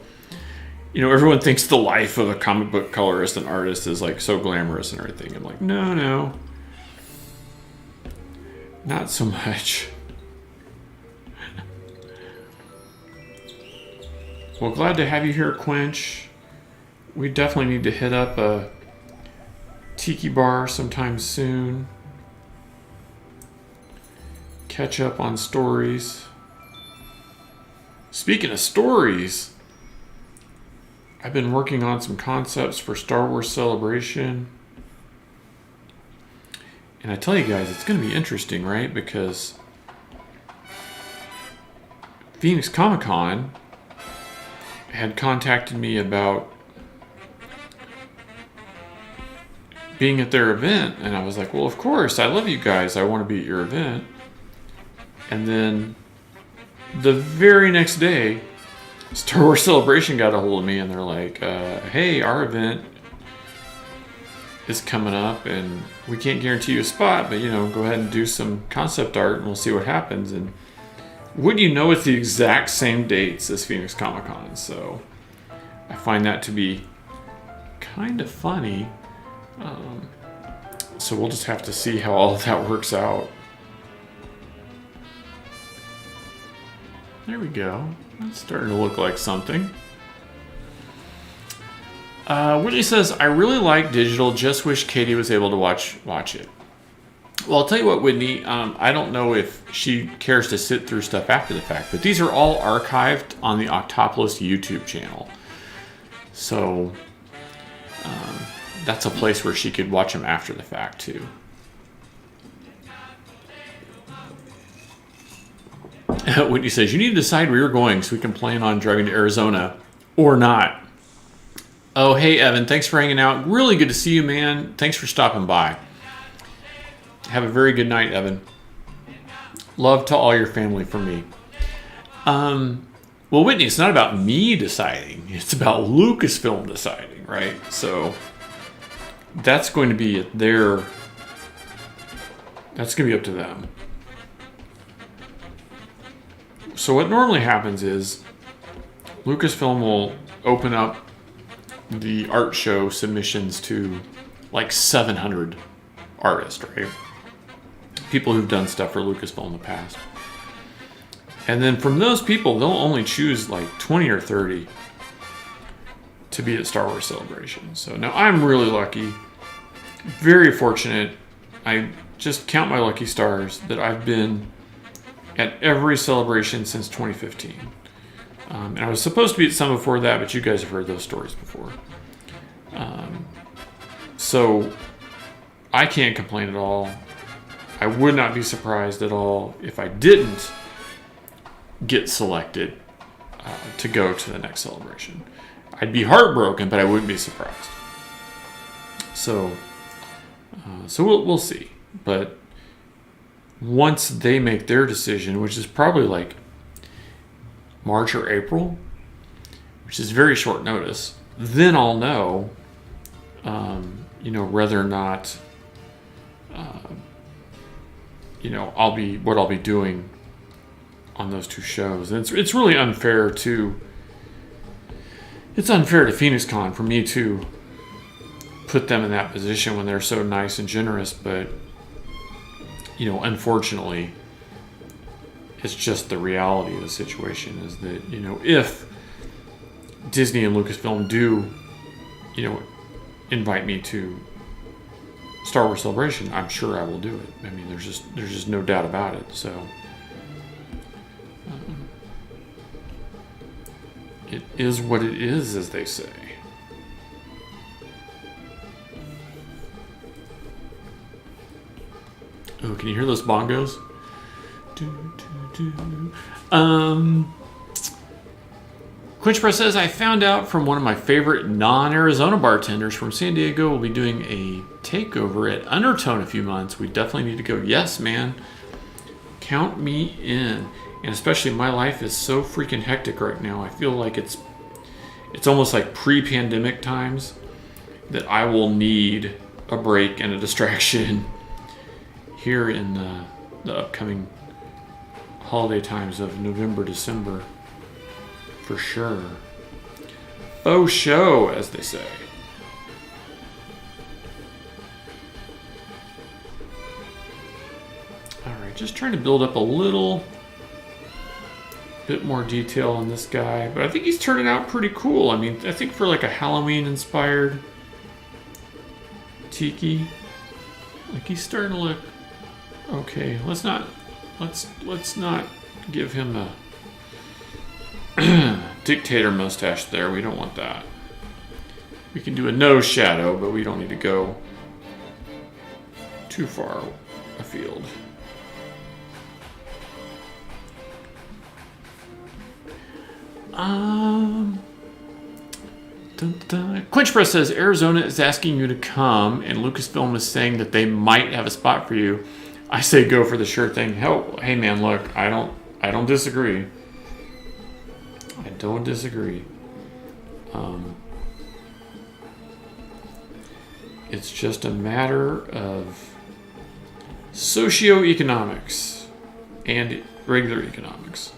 everyone thinks the life of a comic book colorist and artist is like so glamorous and everything. I'm like, no, not so much. Well, glad to have you here, Quench. We definitely need to hit up a tiki bar sometime soon. Catch up on stories. Speaking of stories, I've been working on some concepts for Star Wars Celebration. And I tell you guys, it's going to be interesting, right? Because Phoenix Comic-Con had contacted me about being at their event. And I was like, well, of course, I love you guys. I want to be at your event. And then the very next day, Star Wars Celebration got a hold of me and they're like, hey, our event is coming up and we can't guarantee you a spot, but go ahead and do some concept art and we'll see what happens. And wouldn't you know, it's the exact same dates as Phoenix Comic-Con. So I find that to be kind of funny. So we'll just have to see how all of that works out. There we go. It's starting to look like something. Whitney says, I really like digital, just wish Katie was able to watch it. Well, I'll tell you what, Whitney, I don't know if she cares to sit through stuff after the fact, but these are all archived on the Octopolis YouTube channel. So that's a place where she could watch them after the fact, too. Whitney says, you need to decide where you're going so we can plan on driving to Arizona or not. Oh, hey, Evan. Thanks for hanging out. Really good to see you, man. Thanks for stopping by. Have a very good night, Evan. Love to all your family from me. Well, Whitney, it's not about me deciding. It's about Lucasfilm deciding, right? So that's going to be that's going to be up to them. So what normally happens is Lucasfilm will open up the art show submissions to like 700 artists, right? People who've done stuff for Lucasfilm in the past. And then from those people, they'll only choose like 20 or 30 to be at Star Wars Celebration. So now I'm really lucky, very fortunate. I just count my lucky stars that I've been at every celebration since 2015. And I was supposed to be at some before that, but you guys have heard those stories before. So I can't complain at all. I would not be surprised at all if I didn't get selected to go to the next celebration. I'd be heartbroken, but I wouldn't be surprised. So we'll see. But once they make their decision, which is probably like March or April, which is very short notice, then I'll know, whether or not, I'll be doing on those two shows. And it's really unfair to PhoenixCon for me to put them in that position when they're so nice and generous, but unfortunately, it's just the reality of the situation is that, if Disney and Lucasfilm do, invite me to Star Wars Celebration, I'm sure I will do it. I mean, there's just no doubt about it. So it is what it is, as they say. Oh, can you hear those bongos? Quinch Press says, I found out from one of my favorite non-Arizona bartenders from San Diego will be doing a takeover at Undertone in a few months. We definitely need to go. Yes, man. Count me in. And especially my life is so freaking hectic right now. I feel like it's almost like pre-pandemic times that I will need a break and a distraction here in the upcoming holiday times of November, December, for sure. Faux show, as they say. All right, just trying to build up a little bit more detail on this guy, but I think he's turning out pretty cool. I mean, I think for like a Halloween-inspired tiki, like he's starting to look okay. Let's not give him a dictator mustache there. We don't want that. We can do a nose shadow, but we don't need to go too far afield. Quinch Press says Arizona is asking you to come, and Lucasfilm is saying that they might have a spot for you. I say go for the sure thing. Hey man, look, I don't disagree. I don't disagree. It's just a matter of socioeconomics and regular economics.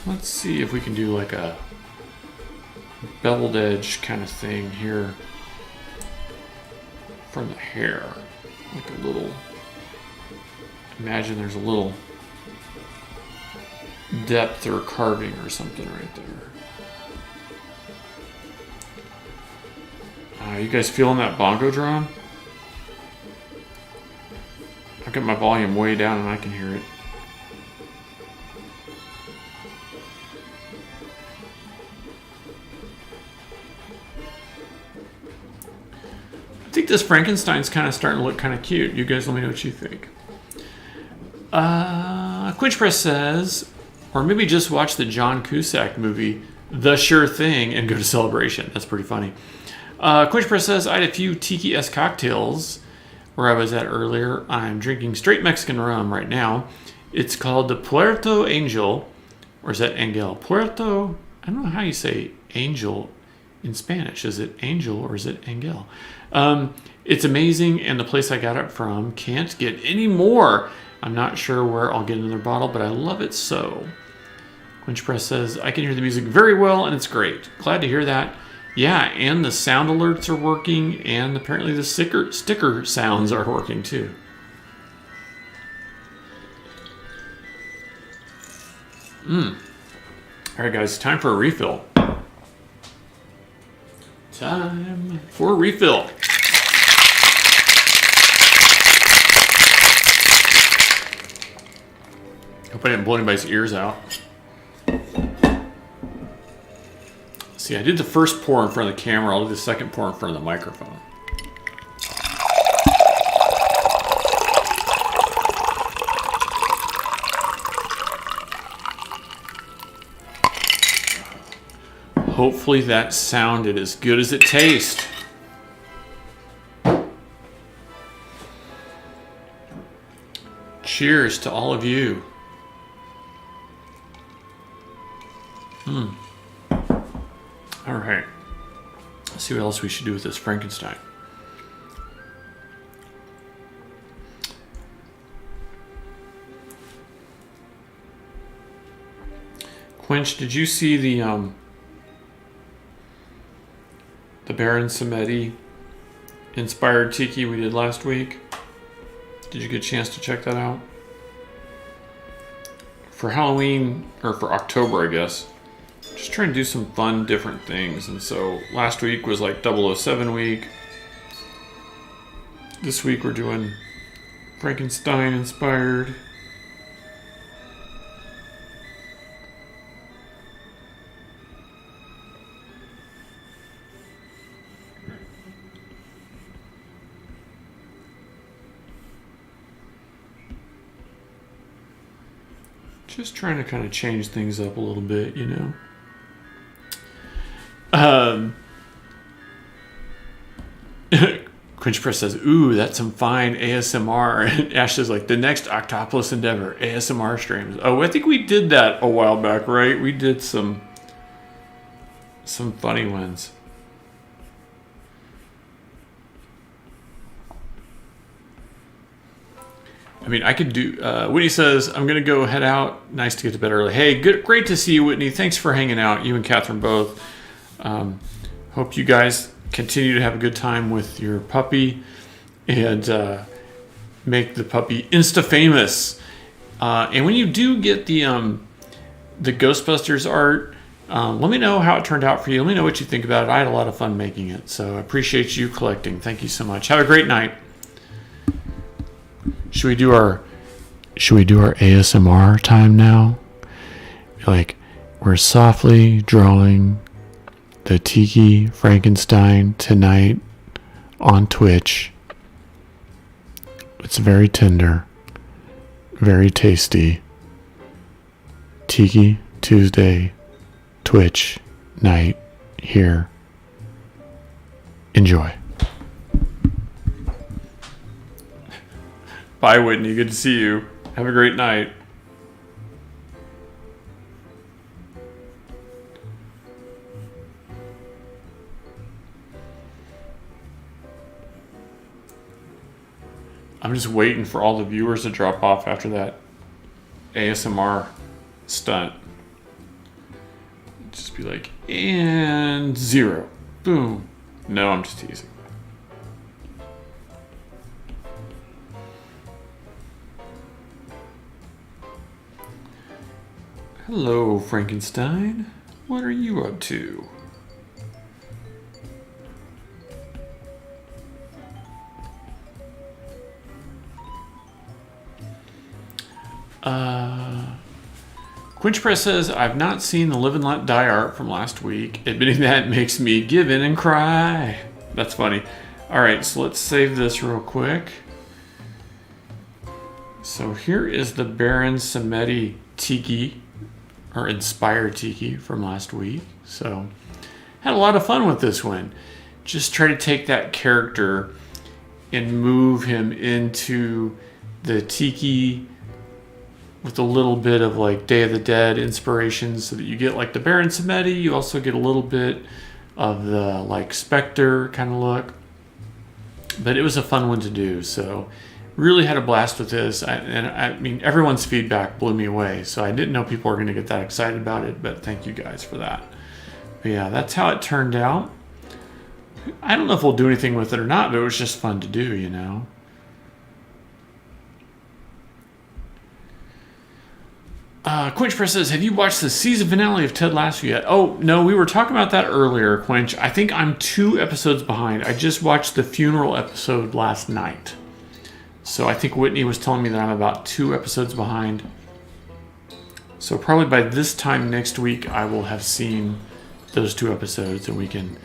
Let's see if we can do like a beveled edge kind of thing here from the hair. Like a little, imagine there's a little depth or carving or something right there. You guys feeling that bongo drum? I've got my volume way down and I can hear it. I think this Frankenstein's kind of starting to look kind of cute. You guys let me know what you think. Quinch Press says, or maybe just watch the John Cusack movie, The Sure Thing, and go to Celebration. That's pretty funny. Quinch Press says, I had a few tiki-esque cocktails where I was at earlier. I'm drinking straight Mexican rum right now. It's called the Puerto Angel, or is that Angel? Puerto, I don't know how you say angel in Spanish. Is it angel or is it angel? It's amazing, and the place I got it from can't get any more. I'm not sure where I'll get another bottle, but I love it so. Quinch Press says, I can hear the music very well, and it's great. Glad to hear that. Yeah, and the sound alerts are working, and apparently the sticker sounds are working too. All right, guys, time for a refill. Time for a refill. Hope I didn't blow anybody's ears out. See, I did the first pour in front of the camera. I'll do the second pour in front of the microphone. Hopefully that sounded as good as it tastes. Cheers to all of you. All right. Let's see what else we should do with this Frankenstein. Quinch, did you see the Baron Samedi inspired tiki we did last week? Did you get a chance to check that out? For Halloween, or for October, I guess. Just trying to do some fun, different things. And so last week was like 007 week. This week we're doing Frankenstein inspired. Just trying to kind of change things up a little bit, you know. Quinch Press says, ooh, that's some fine ASMR. And Ash is like, the next Octopolis Endeavor, ASMR streams. Oh, I think we did that a while back, right? We did some funny ones. I mean, I could do... Whitney says, I'm going to go head out. Nice to get to bed early. Hey, good, great to see you, Whitney. Thanks for hanging out, you and Catherine both. Hope you guys continue to have a good time with your puppy and make the puppy Insta-famous. And when you do get the Ghostbusters art, let me know how it turned out for you. Let me know what you think about it. I had a lot of fun making it, so I appreciate you collecting. Thank you so much. Have a great night. Should we do our ASMR time now? Like, we're softly drawing the Tiki Frankenstein tonight on Twitch. It's very tender, very tasty. Tiki Tuesday Twitch night here. Enjoy. Bye, Whitney. Good to see you. Have a great night. I'm just waiting for all the viewers to drop off after that ASMR stunt. Just be be like, and 0. Boom. No, I'm just teasing. Hello, Frankenstein. What are you up to? Quinch Press says, I've not seen the Live and Let Die art from last week. Admitting that makes me give in and cry. That's funny. All right, so let's save this real quick. So here is the Baron Samedi Tiki, or Inspired Tiki from last week. So had a lot of fun with this one. Just try to take that character and move him into the Tiki with a little bit of like Day of the Dead inspiration, so that you get like the Baron Samedi. You also get a little bit of the like Spectre kind of look. But it was a fun one to do, so really had a blast with this. I mean, everyone's feedback blew me away, so I didn't know people were going to get that excited about it, but thank you guys for that. But yeah, that's how it turned out. I don't know if we'll do anything with it or not, but it was just fun to do, you know. Quinch Press says, have you watched the season finale of Ted Lasso yet? Oh, no, we were talking about that earlier, Quinch. I think I'm 2 episodes behind. I just watched the funeral episode last night. So I think Whitney was telling me that I'm about 2 episodes behind. So probably by this time next week, I will have seen those 2 episodes and we can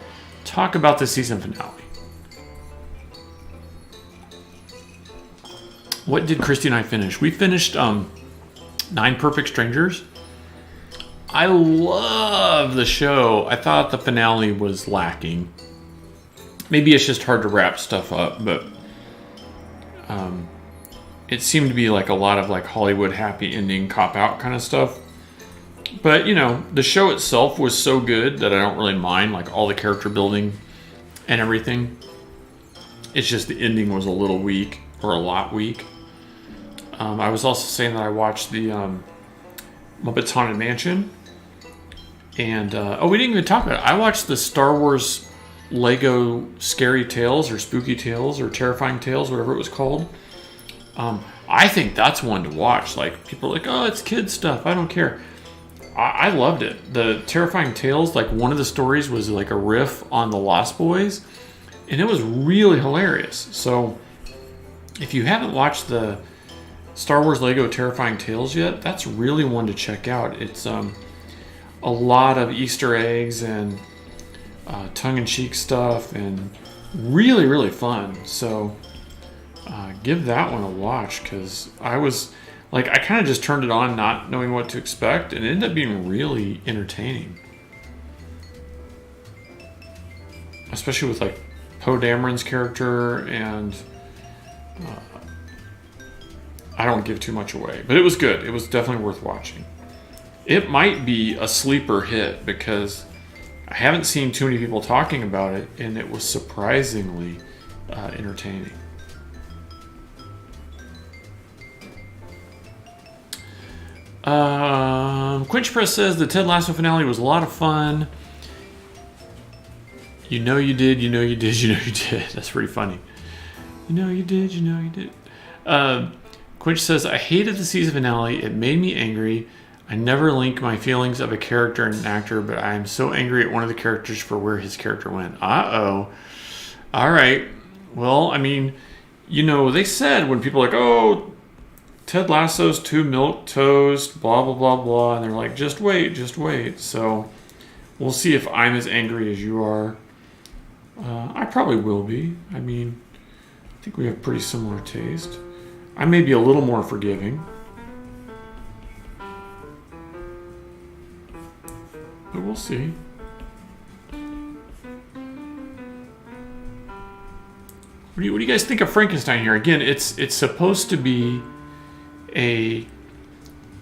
talk about the season finale. What did Christy and I finish? We finished 9 Perfect Strangers. I love the show. I thought the finale was lacking. Maybe it's just hard to wrap stuff up, but it seemed to be like a lot of like Hollywood happy ending cop out kind of stuff. But you know, the show itself was so good that I don't really mind like all the character building and everything. It's just the ending was a little weak, or a lot weak. I was also saying that I watched the Muppets Haunted Mansion. And, we didn't even talk about it. I watched the Star Wars Lego Scary Tales, or Spooky Tales, or Terrifying Tales, whatever it was called. I think that's one to watch. Like, people are like, oh, it's kid stuff. I don't care. I loved it. The Terrifying Tales, like, one of the stories was like a riff on the Lost Boys. And it was really hilarious. So, if you haven't watched the Star Wars Lego Terrifying Tales yet, that's really one to check out. It's a lot of Easter eggs and tongue-in-cheek stuff, and really, really fun. So give that one a watch, because I was like, I kind of just turned it on not knowing what to expect, and it ended up being really entertaining. Especially with like Poe Dameron's character, and I don't give too much away, but it was good. It was definitely worth watching. It might be a sleeper hit because I haven't seen too many people talking about it, and it was surprisingly entertaining. Quinch Press says the Ted Lasso finale was a lot of fun. You know you did, you know you did, you know you did. That's pretty funny. You know you did, you know you did. Quinch says, I hated the season finale. It made me angry. I never link my feelings of a character and an actor, but I am so angry at one of the characters for where his character went. Uh-oh. All right. Well, I mean, you know, they said when people are like, oh, Ted Lasso's too milquetoast, blah, blah, blah, blah. And they're like, just wait, just wait. So we'll see if I'm as angry as you are. I probably will be. I mean, I think we have pretty similar taste. I may be a little more forgiving. But we'll see. What do you guys think of Frankenstein here? Again, it's supposed to be a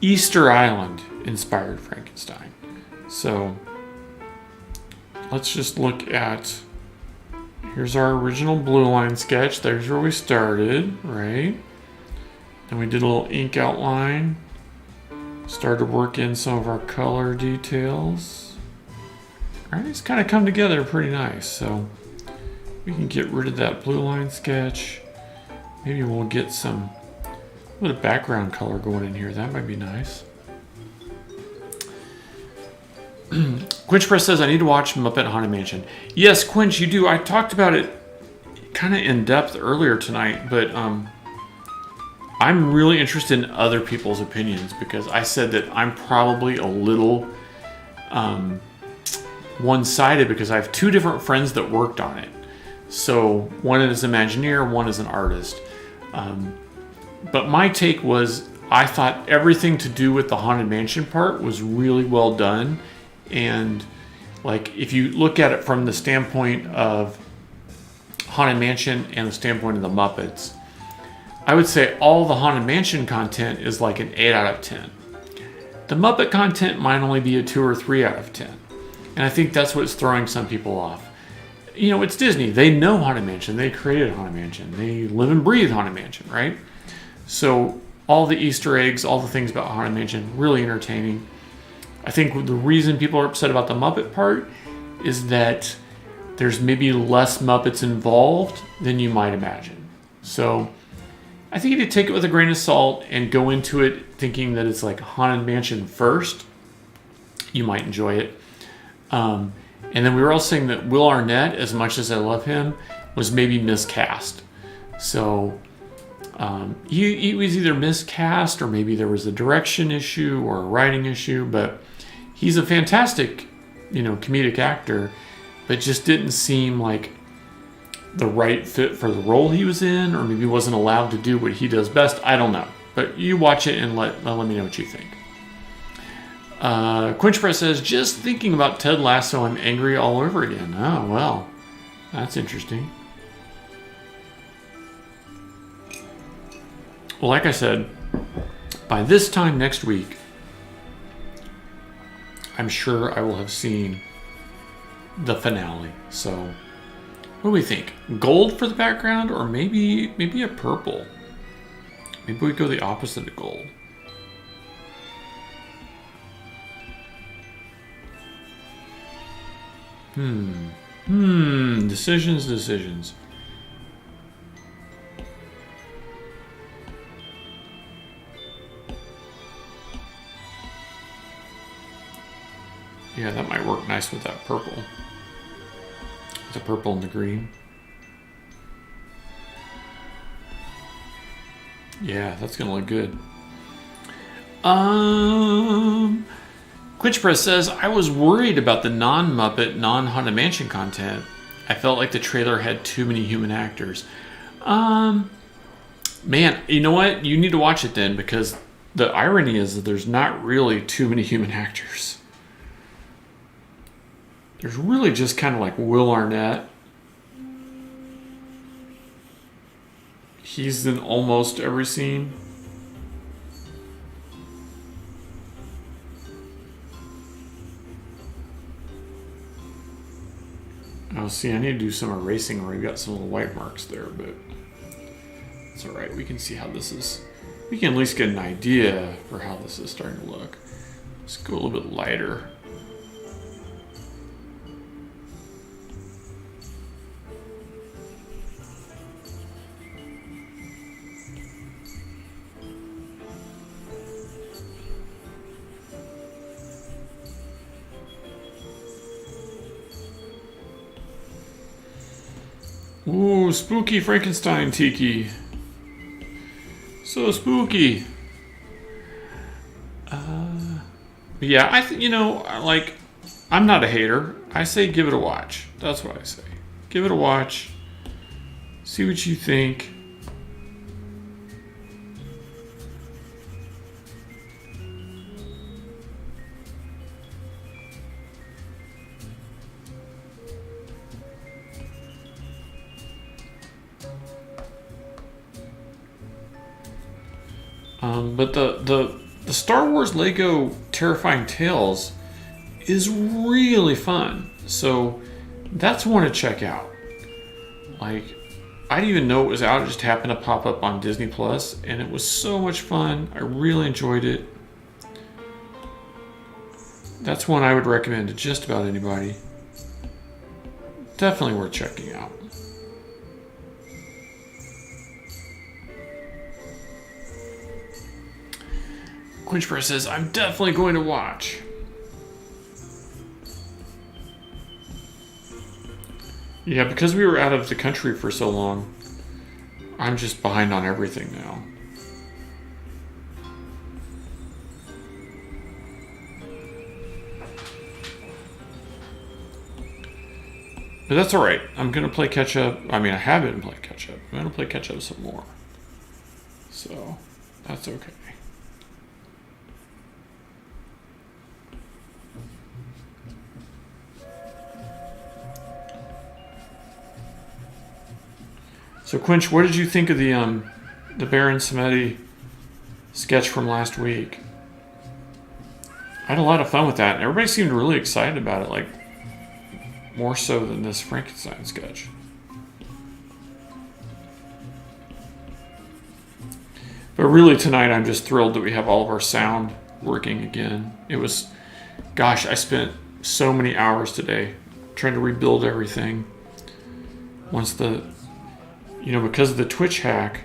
Easter Island inspired Frankenstein. So let's just look at, here's our original blue line sketch. There's where we started, right? And we did a little ink outline. Started to work in some of our color details. Everything's kind of come together pretty nice. So we can get rid of that blue line sketch. Maybe we'll get some a little background color going in here. That might be nice. Quinch Press says, I need to watch Muppet Haunted Mansion. Yes, Quinch, you do. I talked about it kind of in depth earlier tonight, but I'm really interested in other people's opinions because I said that I'm probably a little one-sided because I have two different friends that worked on it. So one is an Imagineer, one is an artist. But my take was I thought everything to do with the Haunted Mansion part was really well done. And like if you look at it from the standpoint of Haunted Mansion and the standpoint of the Muppets, I would say all the Haunted Mansion content is like an 8 out of 10. The Muppet content might only be a 2 or 3 out of 10. And I think that's what's throwing some people off. You know, it's Disney. They know Haunted Mansion. They created Haunted Mansion. They live and breathe Haunted Mansion, right? So all the Easter eggs, all the things about Haunted Mansion, really entertaining. I think the reason people are upset about the Muppet part is that there's maybe less Muppets involved than you might imagine. So I think if you take it with a grain of salt and go into it thinking that it's like Haunted Mansion first, you might enjoy it. And then we were all saying that Will Arnett, as much as I love him, was maybe miscast. So he was either miscast or maybe there was a direction issue or a writing issue, but he's a fantastic, comedic actor, but just didn't seem like the right fit for the role he was in, or maybe wasn't allowed to do what he does best. I don't know. But you watch it and let me know what you think. Quinch Press says, just thinking about Ted Lasso, I'm angry all over again. Oh, well, that's interesting. Well, like I said, by this time next week, I'm sure I will have seen the finale. So, what do we think? Gold for the background, or maybe a purple? Maybe we go the opposite of gold. Decisions. Yeah, that might work nice with that purple. The purple and the green. Yeah, that's gonna look good. Quinch Press says, I was worried about the non-Muppet, non-Haunted Mansion content. I felt like the trailer had too many human actors. Man, you know what? You need to watch it then, because the irony is that there's not really too many human actors. There's really just kind of like Will Arnett. He's in almost every scene. Oh, see, I need to do some erasing where we've got some little white marks there, but it's alright. We can see how this is. We can at least get an idea for how this is starting to look. Let's go a little bit lighter. Ooh, spooky Frankenstein Tiki. So spooky. Yeah, I'm not a hater. I say give it a watch. That's what I say. Give it a watch. See what you think. But the Star Wars Lego Terrifying Tales is really fun. So that's one to check out. Like, I didn't even know it was out. It just happened to pop up on Disney Plus, and it was so much fun. I really enjoyed it. That's one I would recommend to just about anybody. Definitely worth checking out. Quinch Press says, I'm definitely going to watch. Yeah, because we were out of the country for so long, I'm just behind on everything now. But that's alright. I'm going to play catch up. I mean, I have been playing catch up. I'm going to play catch up some more. So, that's okay. So, Quinch, what did you think of the Baron Samedi sketch from last week? I had a lot of fun with that, and everybody seemed really excited about it, like more so than this Frankenstein sketch. But really tonight I'm just thrilled that we have all of our sound working again. It was, gosh, I spent so many hours today trying to rebuild everything. Once because of the Twitch hack,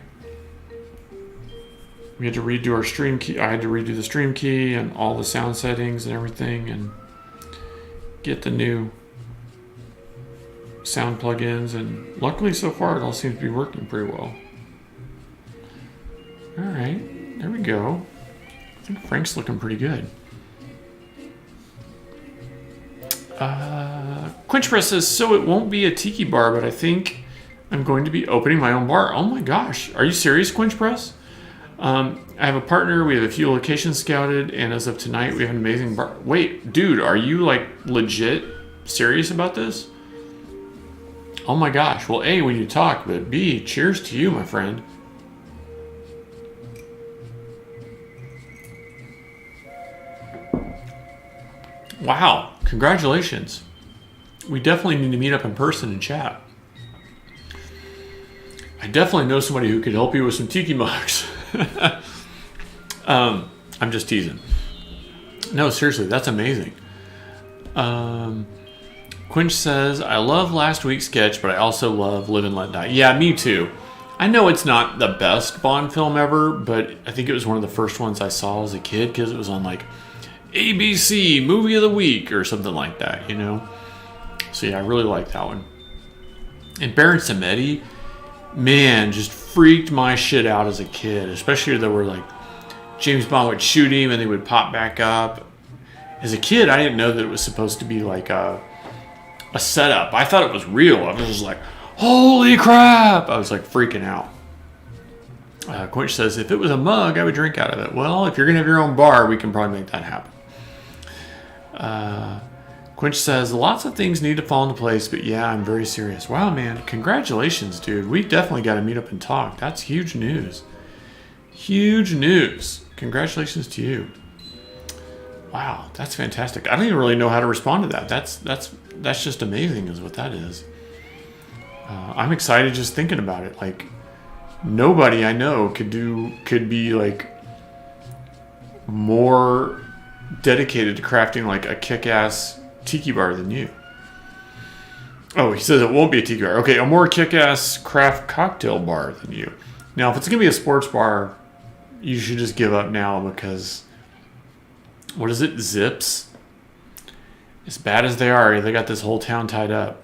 we had to redo our stream key. I had to redo the stream key and all the sound settings and everything and get the new sound plugins, and luckily so far it all seems to be working pretty well. Alright, there we go. I think Frank's looking pretty good. Quinch Press says, so it won't be a tiki bar, but I think I'm going to be opening my own bar. Oh my gosh, are you serious, Quinch Press? I have a partner, we have a few locations scouted, and as of tonight we have an amazing bar. Wait, dude, are you like legit serious about this? Oh my gosh. Well, A, when you talk, but B, cheers to you, my friend. Wow. Congratulations. We definitely need to meet up in person and chat. I definitely know somebody who could help you with some tiki mugs. I'm just teasing. No, seriously, that's amazing. Quinch says, I love last week's sketch, but I also love Live and Let Die. Yeah, me too. I know it's not the best Bond film ever, but I think it was one of the first ones I saw as a kid because it was on like ABC Movie of the Week or something like that, you know? So yeah, I really like that one. And Baron Samedi, man, just freaked my shit out as a kid, especially there were like James Bond would shoot him and they would pop back up. As a kid, I didn't know that it was supposed to be like a setup. I thought it was real. I was just like, holy crap! I was like freaking out. Quinch says, if it was a mug, I would drink out of it. Well, if you're going to have your own bar, we can probably make that happen. Quinch says, lots of things need to fall into place, but yeah, I'm very serious. Wow, man. Congratulations, dude. We definitely got to meet up and talk. That's huge news. Huge news. Congratulations to you. Wow, that's fantastic. I don't even really know how to respond to that. That's just amazing is what that is. I'm excited just thinking about it. Like, nobody I know could be like more dedicated to crafting like a kick-ass tiki bar than you. Oh, he says it won't be a tiki bar. Okay, a more kick-ass craft cocktail bar than you. Now, if it's going to be a sports bar, you should just give up now because, what is it, Zips? As bad as they are, they got this whole town tied up.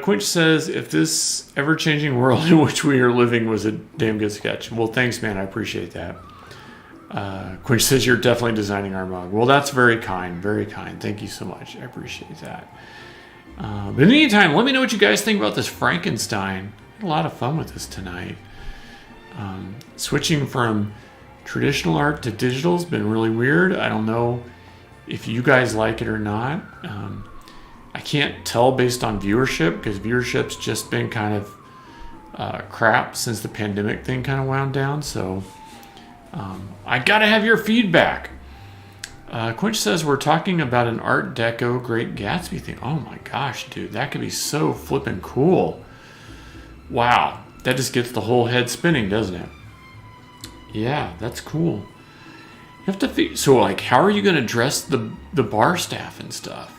Quinch says, if this ever-changing world in which we are living was a damn good sketch. Well, thanks, man. I appreciate that. Quinch says, you're definitely designing our mug. Well, that's very kind. Very kind. Thank you so much. I appreciate that. But in the meantime, let me know what you guys think about this Frankenstein. I had a lot of fun with this tonight. Switching from traditional art to digital has been really weird. I don't know if you guys like it or not. I can't tell based on viewership because viewership's just been kind of crap since the pandemic thing kind of wound down. So I gotta have your feedback. Quinch says we're talking about an Art Deco Great Gatsby thing. Oh my gosh, dude, that could be so flippin' cool. Wow, that just gets the whole head spinning, doesn't it? Yeah, that's cool. You have to so like, how are you gonna dress the bar staff and stuff?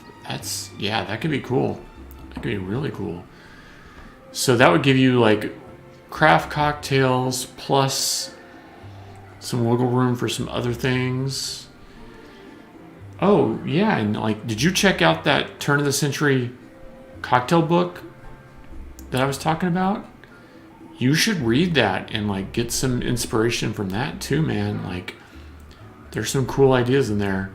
That could be cool. That could be really cool. So that would give you like craft cocktails plus some wiggle room for some other things. Oh, yeah, and like, did you check out that turn of the century cocktail book that I was talking about? You should read that and like get some inspiration from that too, man. Like, there's some cool ideas in there.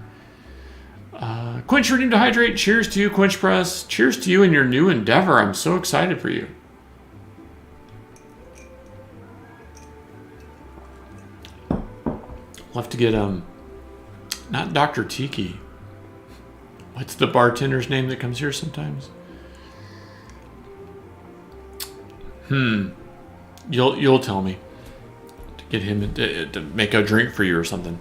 Quench Redeem to Hydrate. Cheers to you, Quench Press. Cheers to you in your new endeavor. I'm so excited for you. I'll have to get not Dr. Tiki. What's the bartender's name that comes here sometimes? You'll tell me to get him to make a drink for you or something.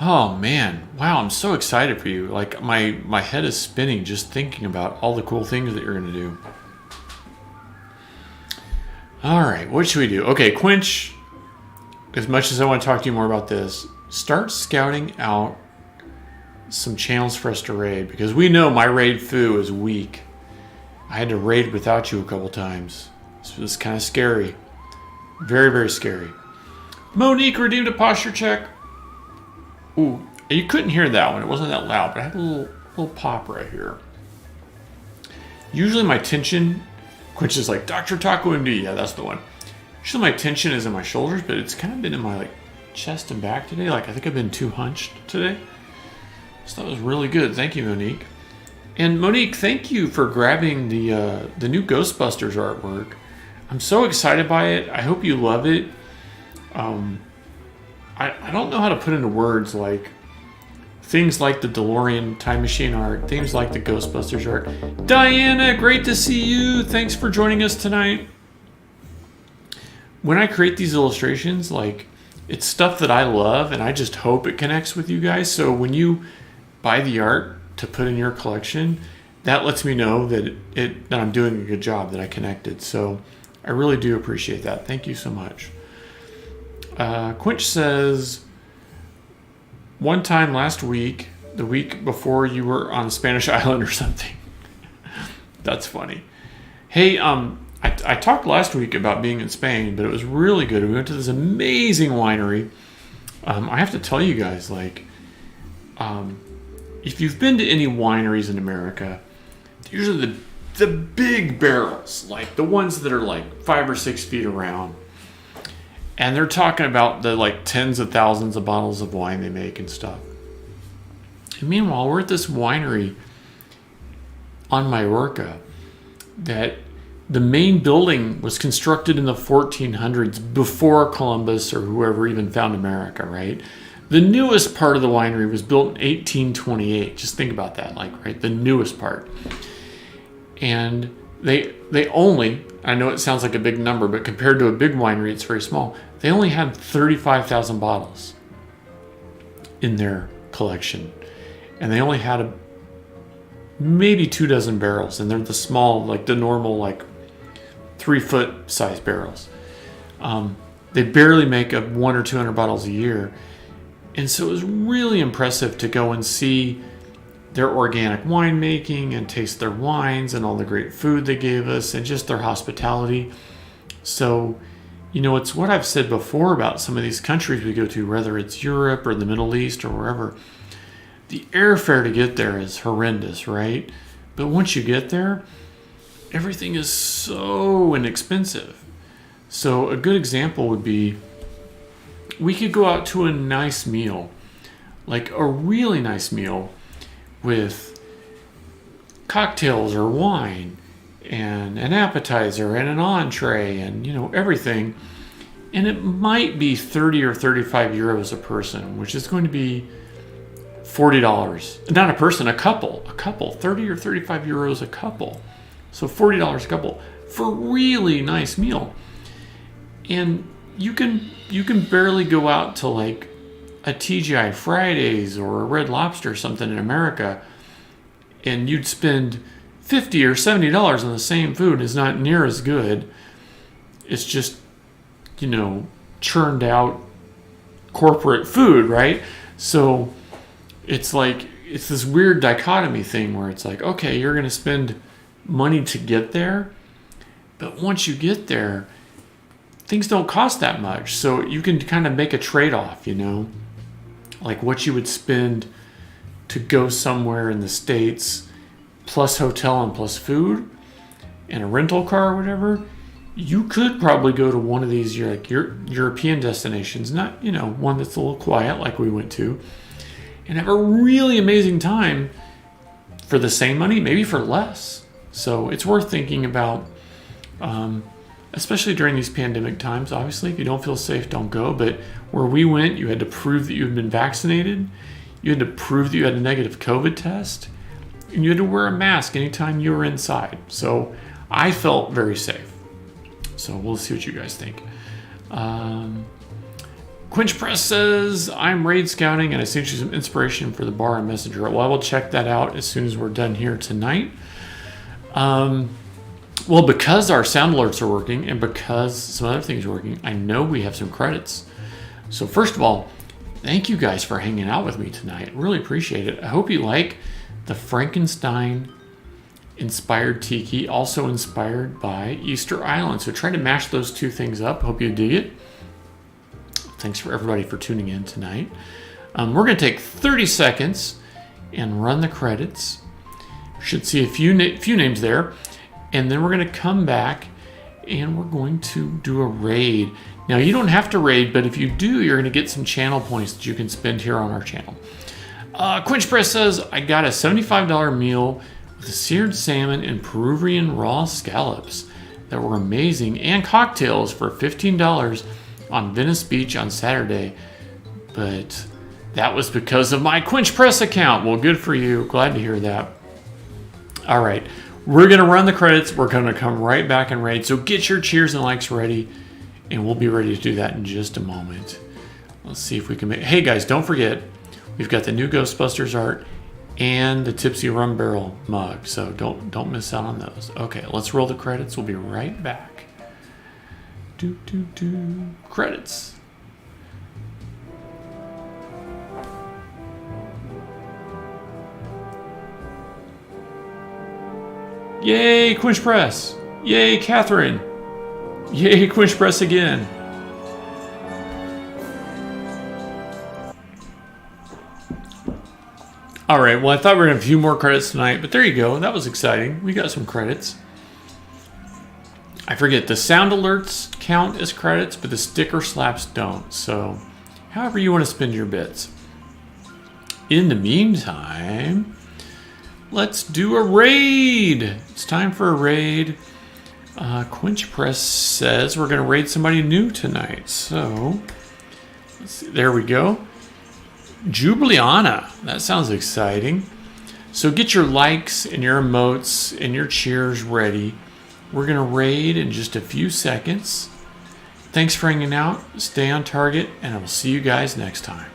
Oh man, wow! I'm so excited for you. Like my head is spinning just thinking about all the cool things that you're gonna do. All right, what should we do? Okay, Quench. As much as I want to talk to you more about this, start scouting out some channels for us to raid, because we know my raid foo is weak. I had to raid without you a couple times. So it's kind of scary. Very, very scary. Monique redeemed a posture check. Ooh, you couldn't hear that one. It wasn't that loud, but I had a little pop right here. Usually my tension, which is like Dr. Taco MD, yeah, that's the one. Usually my tension is in my shoulders, but it's kind of been in my like chest and back today. Like I think I've been too hunched today. So that was really good. Thank you, Monique. And Monique, thank you for grabbing the new Ghostbusters artwork. I'm so excited by it. I hope you love it. I don't know how to put into words like things like the DeLorean time machine art, things like the Ghostbusters art. Diana, great to see you. Thanks for joining us tonight. When I create these illustrations, like it's stuff that I love and I just hope it connects with you guys. So when you buy the art to put in your collection, that lets me know that that I'm doing a good job, that I connected. So I really do appreciate that. Thank you so much. Quench says, one time last week, the week before you were on a Spanish island or something. That's funny. Hey, I talked last week about being in Spain, but it was really good. We went to this amazing winery. I have to tell you guys, like, if you've been to any wineries in America, usually the big barrels, like the ones that are like 5 or 6 feet around, and they're talking about the like tens of thousands of bottles of wine they make and stuff. And meanwhile, we're at this winery on Mallorca that the main building was constructed in the 1400s before Columbus or whoever even found America, right? The newest part of the winery was built in 1828. Just think about that, like, right? The newest part. And they only, I know it sounds like a big number, but compared to a big winery, it's very small. They only had 35,000 bottles in their collection. And they only had maybe 24 barrels. And they're the small, like the normal, like 3-foot size barrels. They barely make up 100 or 200 bottles a year. And so it was really impressive to go and see their organic winemaking and taste their wines and all the great food they gave us and just their hospitality. So, you know, it's what I've said before about some of these countries we go to, whether it's Europe or the Middle East or wherever. The airfare to get there is horrendous, right? But once you get there, everything is so inexpensive. So a good example would be, we could go out to a nice meal, like a really nice meal with cocktails or wine and an appetizer and an entree and, you know, everything. And it might be 30 or 35 euros a person, which is going to be $40. Not a person, a couple, 30 or 35 euros a couple. So $40 a couple for a really nice meal. And you can barely go out to like a TGI Fridays or a Red Lobster or something in America, and you'd spend $50 or $70 on the same food. It's not near as good. It's just, you know, churned out corporate food, right? So it's like, it's this weird dichotomy thing where it's like, okay, you're going to spend money to get there. But once you get there, things don't cost that much. So you can kind of make a trade-off, like what you would spend to go somewhere in the States, plus hotel and plus food and a rental car or whatever. You could probably go to one of these European destinations, not, one that's a little quiet like we went to, and have a really amazing time for the same money, maybe for less. So it's worth thinking about, especially during these pandemic times. Obviously, if you don't feel safe, don't go. But where we went, you had to prove that you had been vaccinated. You had to prove that you had a negative COVID test. And you had to wear a mask anytime you were inside. So I felt very safe. So we'll see what you guys think. Quinch Press says, I'm raid scouting and I sent you some inspiration for the bar and messenger. Well, I will check that out as soon as we're done here tonight. Well, because our sound alerts are working and because some other things are working, I know we have some credits. So first of all, thank you guys for hanging out with me tonight. Really appreciate it. I hope you like the Frankenstein inspired tiki, also inspired by Easter Island. So try to mash those two things up. Hope you dig it. Thanks for everybody for tuning in tonight. We're going to take 30 seconds and run the credits. Should see a few names there. And then we're going to come back and we're going to do a raid. Now, you don't have to raid, but if you do, you're going to get some channel points that you can spend here on our channel. Quinch Press says, I got a $75 meal with seared salmon and Peruvian raw scallops that were amazing and cocktails for $15 on Venice Beach on Saturday. But that was because of my Quinch Press account. Well, good for you. Glad to hear that. All right. We're going to run the credits. We're going to come right back and raid. So get your cheers and likes ready, and we'll be ready to do that in just a moment. Let's see if we can make... Hey, guys, don't forget, we've got the new Ghostbusters art and the Tipsy Rum Barrel mug, so don't miss out on those. Okay, let's roll the credits. We'll be right back. Credits. Yay, Quinch Press! Yay, Catherine! Yay, Quinch Press again! Alright, well, I thought we were going to have a few more credits tonight, but there you go. That was exciting. We got some credits. I forget, the sound alerts count as credits, but the sticker slaps don't. So, however you want to spend your bits. In the meantime... let's do a raid. It's time for a raid. Quinch Press says we're going to raid somebody new tonight. So, let's see. There we go. Jubiliana. That sounds exciting. So get your likes and your emotes and your cheers ready. We're going to raid in just a few seconds. Thanks for hanging out. Stay on target, and I will see you guys next time.